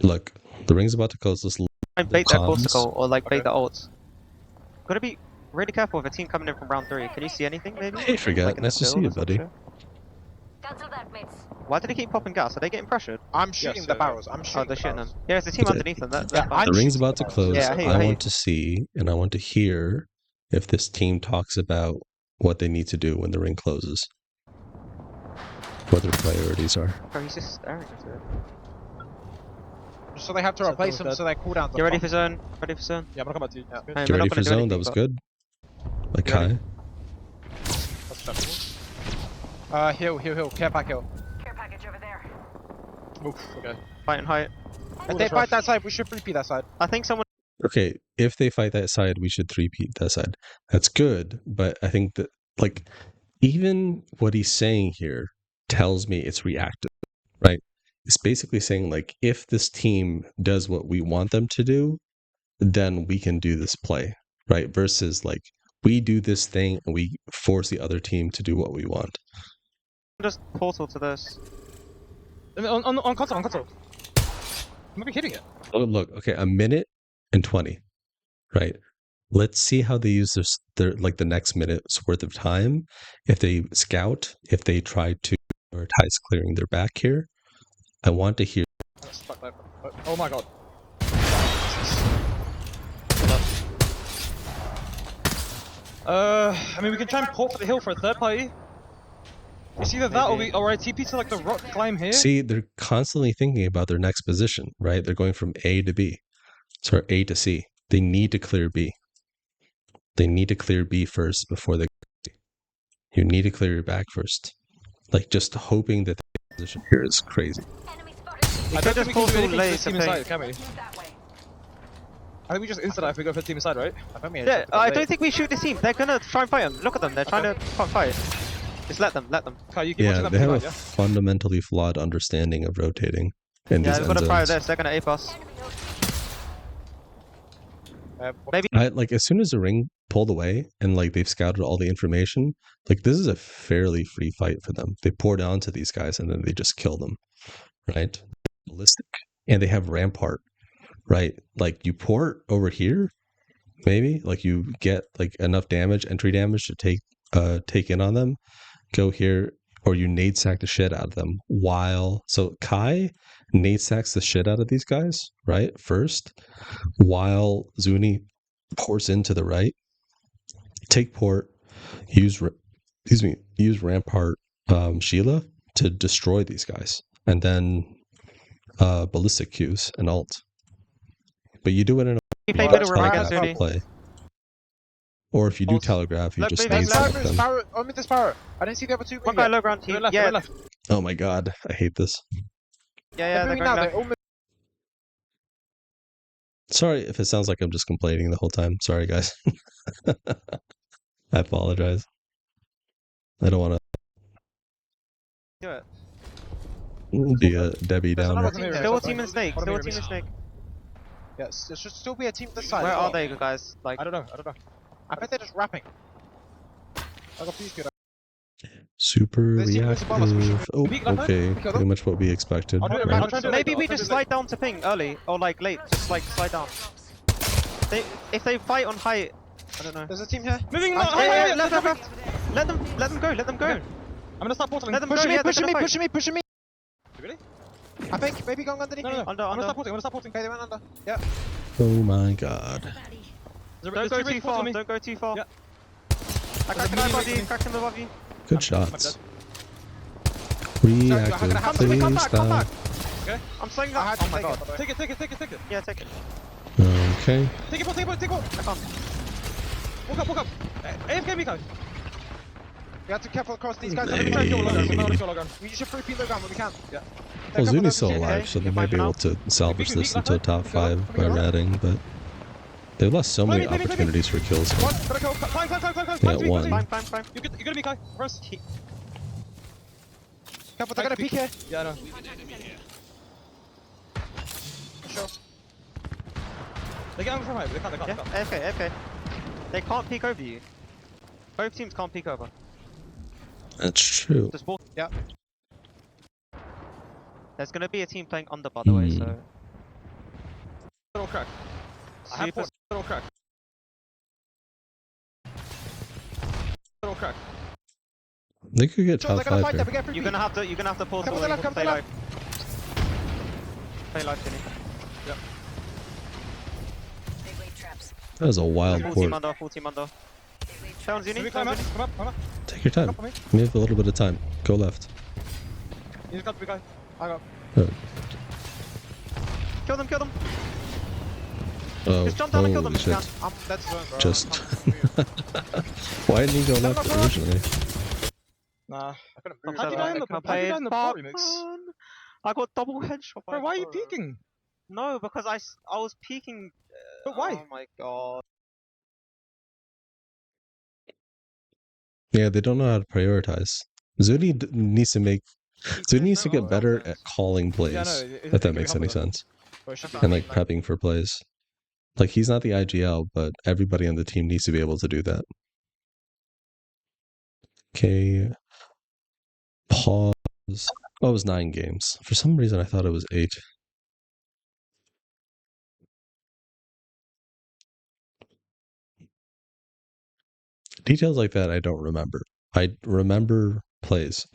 Look, the ring's about to close this... And bait that corsical or like bait Okay. the ults. Gotta be really careful with a team coming in from round 3. Can you see anything maybe? Hey, Forget. Like in the Nice to see field you, or some buddy. shit? Cancel that, mates. Why did they keep popping gas? Are they getting pressured? I'm shooting the yeah. barrels. I'm shooting Oh, they're the shooting barrels. them. Yeah, there's a team Okay. underneath them. That's Yeah, fine. The ring's shooting about to the barrels. close. Yeah, I hate I you. want to see and I want to hear if this team talks about what they need to do when the ring closes. What their priorities are. Bro, he's just staring at it. So they have to So replace that them was so their cooldowns You are ready fucked. for zone? Ready for zone? Yeah, I'm gonna come back to you. Yeah. Good. Hey, You we're ready not for gonna do zone? anything, That was but- good. Like You ready? Kai. That's acceptable. Hill. Care pack hill. Care package over there. Oof, okay. Fighting height. If Ooh, they that's fight rough. that side, we should repeat that side. I think someone Okay, if they fight that side, we should 3-peat that side. That's good, but I think that, like, even what he's saying here tells me it's reactive, right? It's basically saying, like, if this team does what we want them to do, then we can do this play, right? Versus, like, we do this thing and we force the other team to do what we want. just portal to this. On console. You might be hitting it. Oh, look, okay, 1:20, right? Let's see how they use their like the next minute's worth of time. If they scout, if they try to prioritize clearing their back here, I want to hear. That's stuck there. Oh my god. I mean, we can try and port for the hill for a third party. It's either that or I TP to like the rock climb here. See, they're constantly thinking about their next position, right? They're going from A to B, sorry, A to C. They need to clear B. They need to clear B first before they. You need to clear your back first. Like just hoping that the position here is crazy. Enemy spotted. I could don't just think we can do portal anything to laser this team thing. inside, can we? Move that way. I think we just insta that if we go for team inside, right? I think we Yeah, I don't think we shoot this team. They're gonna try and fight them. Look at them. They're trying to fight. Just let them. Kai, you keep Yeah, watching that they have from a the back, fundamentally flawed understanding of rotating in Yeah, these we've end got to fire zones. this. They're gonna ape us. Enemy over. Maybe. Like as soon as the ring pulled away and like they've scouted all the information, like this is a fairly free fight for them. They pour down to these guys and then they just kill them, right? Ballistic, and they have rampart, right? Like you port over here, maybe like you get like enough damage, entry damage to take in on them. Go here, or you nade sack the shit out of them so Kai nade sacks the shit out of these guys, right? First, while Zuni ports into the right, take port, use Rampart Sheila to destroy these guys, and then ballistic cues and ult. But you do it in a You play Well, middle, that's revive fine. Zuni. play. Or if you do Pulse. telegraph, you Look, just move, nade move, sack Sparrow, them. Sparrow, oh, mid the Sparrow. I didn't see the other two. One guy low ground. Go left, Yeah, go left. Oh my god, I hate this. yeah, They're they're moving going now. left. They're all Sorry if it sounds like I'm just complaining the whole time. Sorry, guys. I apologize. I don't want Do it. to be a Debbie There's Downer. another team here. Still a There's team in snake. Hold Still on, a team in snake. Yes, there should still be a team this side. Where as are well. they, guys? Like, I don't know. I don't know. I bet they're just rapping. I got these good. Super They seem to be above us, we should reactive. Oh, Peek left okay. Peek Pretty much what we expected. I'll do it, right? I'll try and do it maybe later, we I'll try and just do it slide down to ping early or like late. Just like slide down. If they fight on height, I don't know. There's a team here. Moving Yeah, now. yeah, left. Let them go. Let them go. Yeah. I'm gonna start portaling. Let them Pushing go. me, Yeah, they're pushing gonna me, fight. pushing me, pushing me. Really? I think maybe going underneath No, me. no, no. Under, I'm gonna under. start porting. I'm gonna start porting. Okay, they went under. Yeah. Oh my god. Don't go too far. Don't go too far. Yeah. I cracked him above you. Cracked him above you. Good shots. I'm Reactive. gonna have to Please come back, come stop. back. I'm slinging I up. had to Oh my take god. it, by the way. Take it, take it, take it, take it. Yeah, take it. Okay. Take it, take it, take it. I can't. Walk up. AFK Miko. We have to be careful across these guys. Hey. Try and kill Logan. We're gonna kill Logan. We should free low ground when we can. Yeah. Well, Zuni's still okay. alive, so they You're might fine be for able now. to salvage this Peek into left, top peek 5 left, by peek left. ratting, but they've lost so many Play me. opportunities for kills. One, gotta kill. Climb. Yeah, To me, one. to me. Climb. You're gonna be Kai. First. Careful, they're gonna peek here. Yeah, I know. For sure. They get out from height. They can't. Yeah, AFK. They can't peek over you. Both teams can't peek over. That's true. Just walk. Yeah. There's gonna be a team playing under, by the way, Hmm. so. Little crack. I have Super. little crack. Little crack. They could get Sure, top they're gonna 5 fight here. them. We get free You're peek. gonna have to pause Come to the the left, come to play the live. left. Play live, Jenny. Big weight traps. That was a wild Full port. team under, full team under. Big weight Play on Can we Zuni, climb up? Come up. Take your time. Come up for me. We have a little bit of time. Go left. You just got to be Kai. I got. Kill them. Oh, Just jump down and kill them holy if you shit. can. That's zone, bro. Just. I'm- Why didn't he go left bro. originally? Nah. I couldn't I'm move. How'd you so die in the- can I how'd you play die in the Top port remix? Gun? I got double headshot. by Bro, why are you Toro. peeking? No, because I was peeking. But why? Oh my god. Yeah, they don't know how to prioritize. Zuni needs to make. Zuni needs to no get better offense. at calling plays. Yeah, no. If that makes any sense. Bro, it should be And like prepping for plays. Like he's not the IGL, but everybody on the team needs to be able to do that. Okay. Pause. Oh, it was 9 games. For some reason, I thought it was 8. Details like that, I don't remember. I remember plays.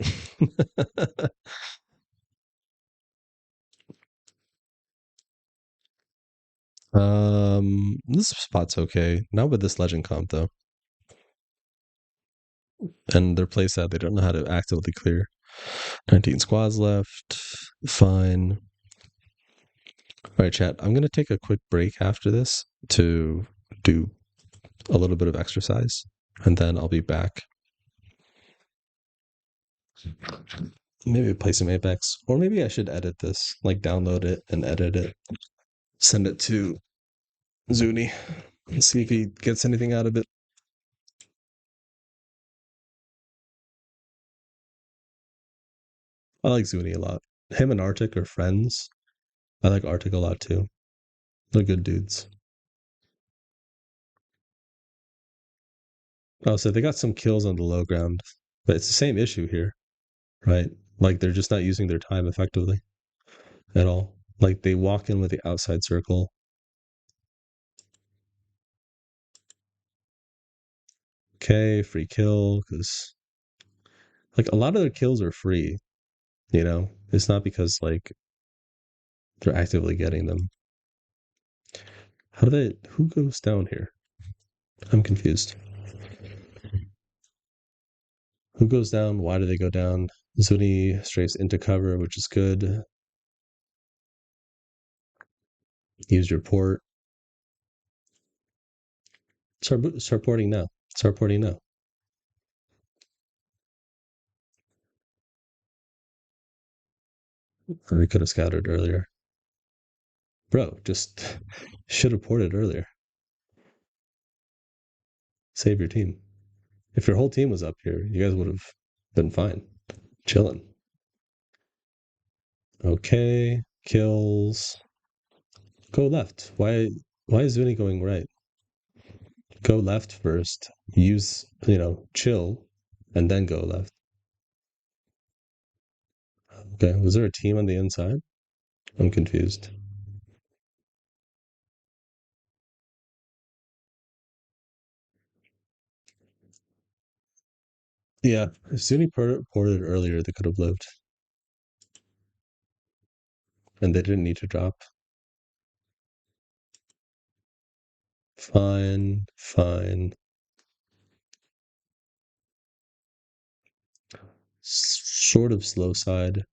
This spot's okay. Not with this legend comp though. And their playset, they don't know how to actively clear. 19 squads left. Fine. Alright, chat. I'm gonna take a quick break after this to do a little bit of exercise, and then I'll be back. Maybe play some Apex, or maybe I should edit this, like download it and edit it, send it to Zuni, and see if he gets anything out of it. I like Zuni a lot. Him and Arctic are friends. I like Arctic a lot too. They're good dudes. Oh, so they got some kills on the low ground, but it's the same issue here, right? Like they're just not using their time effectively at all. Like they walk in with the outside circle. Okay, free kill, because Like a lot of their kills are free, you know? It's not because like they're actively getting them. Who goes down here? I'm confused. Who goes down? Why do they go down? Zuni strays into cover, which is good. Use your port. Start porting now. Start porting now. Or we could have scouted earlier. Bro, just should have ported earlier. Save your team. If your whole team was up here, you guys would have been fine. Chilling. Okay. Kills. Go left. Why is Zuni going right? Go left first. Use, chill, and then go left. Okay. Was there a team on the inside? I'm confused. Yeah, if Zuni ported earlier, they could have lived. And they didn't need to drop. Fine, fine. Sort of slow side.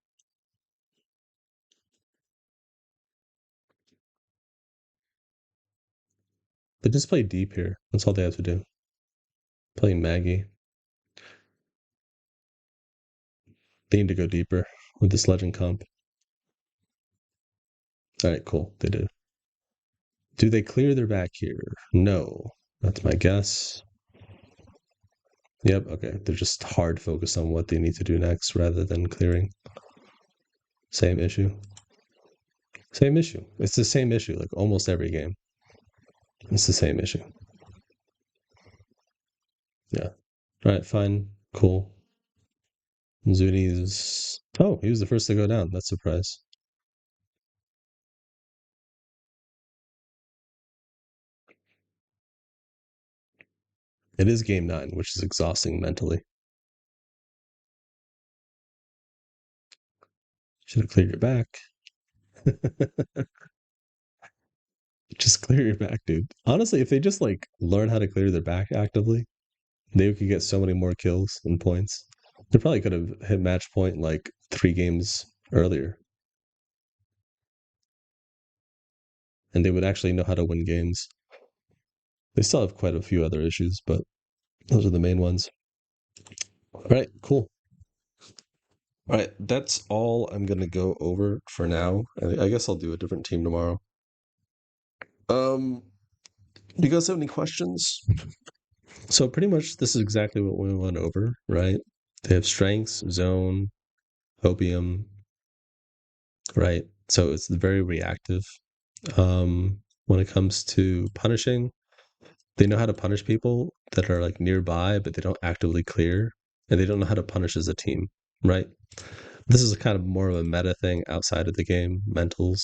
They just play deep here. That's all they have to do. Play Maggie. They need to go deeper with this legend comp. Alright, cool. They do. Do they clear their back here? No. That's my guess. Yep, okay. They're just hard focused on what they need to do next rather than clearing. Same issue. Same issue. It's the same issue, like almost every game. It's the same issue. Yeah. Alright, fine. Cool. Zuni's... Oh, he was the first to go down. That's a surprise. It is game 9, which is exhausting mentally. Should have cleared your back. Just clear your back, dude. Honestly, if they just like learn how to clear their back actively, they could get so many more kills and points. They probably could have hit match point like 3 games earlier. And they would actually know how to win games. They still have quite a few other issues, but those are the main ones. All right, cool. All right, that's all I'm gonna go over for now. I guess I'll do a different team tomorrow. Do you guys have any questions? So pretty much this is exactly what we went over, right? They have strengths, zone, opium, right? So it's very reactive. When it comes to punishing, they know how to punish people that are like nearby, but they don't actively clear, and they don't know how to punish as a team, right? This is a kind of more of a meta thing outside of the game, mentals,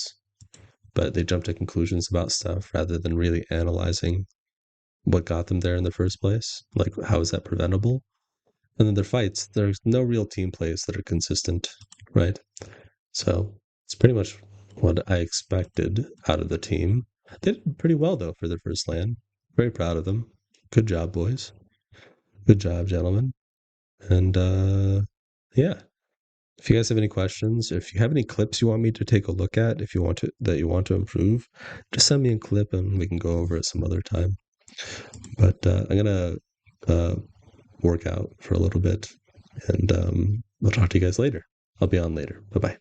but they jump to conclusions about stuff rather than really analyzing what got them there in the first place. Like, how is that preventable? And then their fights, there's no real team plays that are consistent, right? So it's pretty much what I expected out of the team. They did pretty well, though, for their first LAN. Very proud of them. Good job, boys. Good job, gentlemen. And yeah. If you guys have any questions, if you have any clips you want me to take a look at, if you want to improve, just send me a clip and we can go over it some other time. But I'm gonna work out for a little bit, and I'll talk to you guys later. I'll be on later. Bye bye.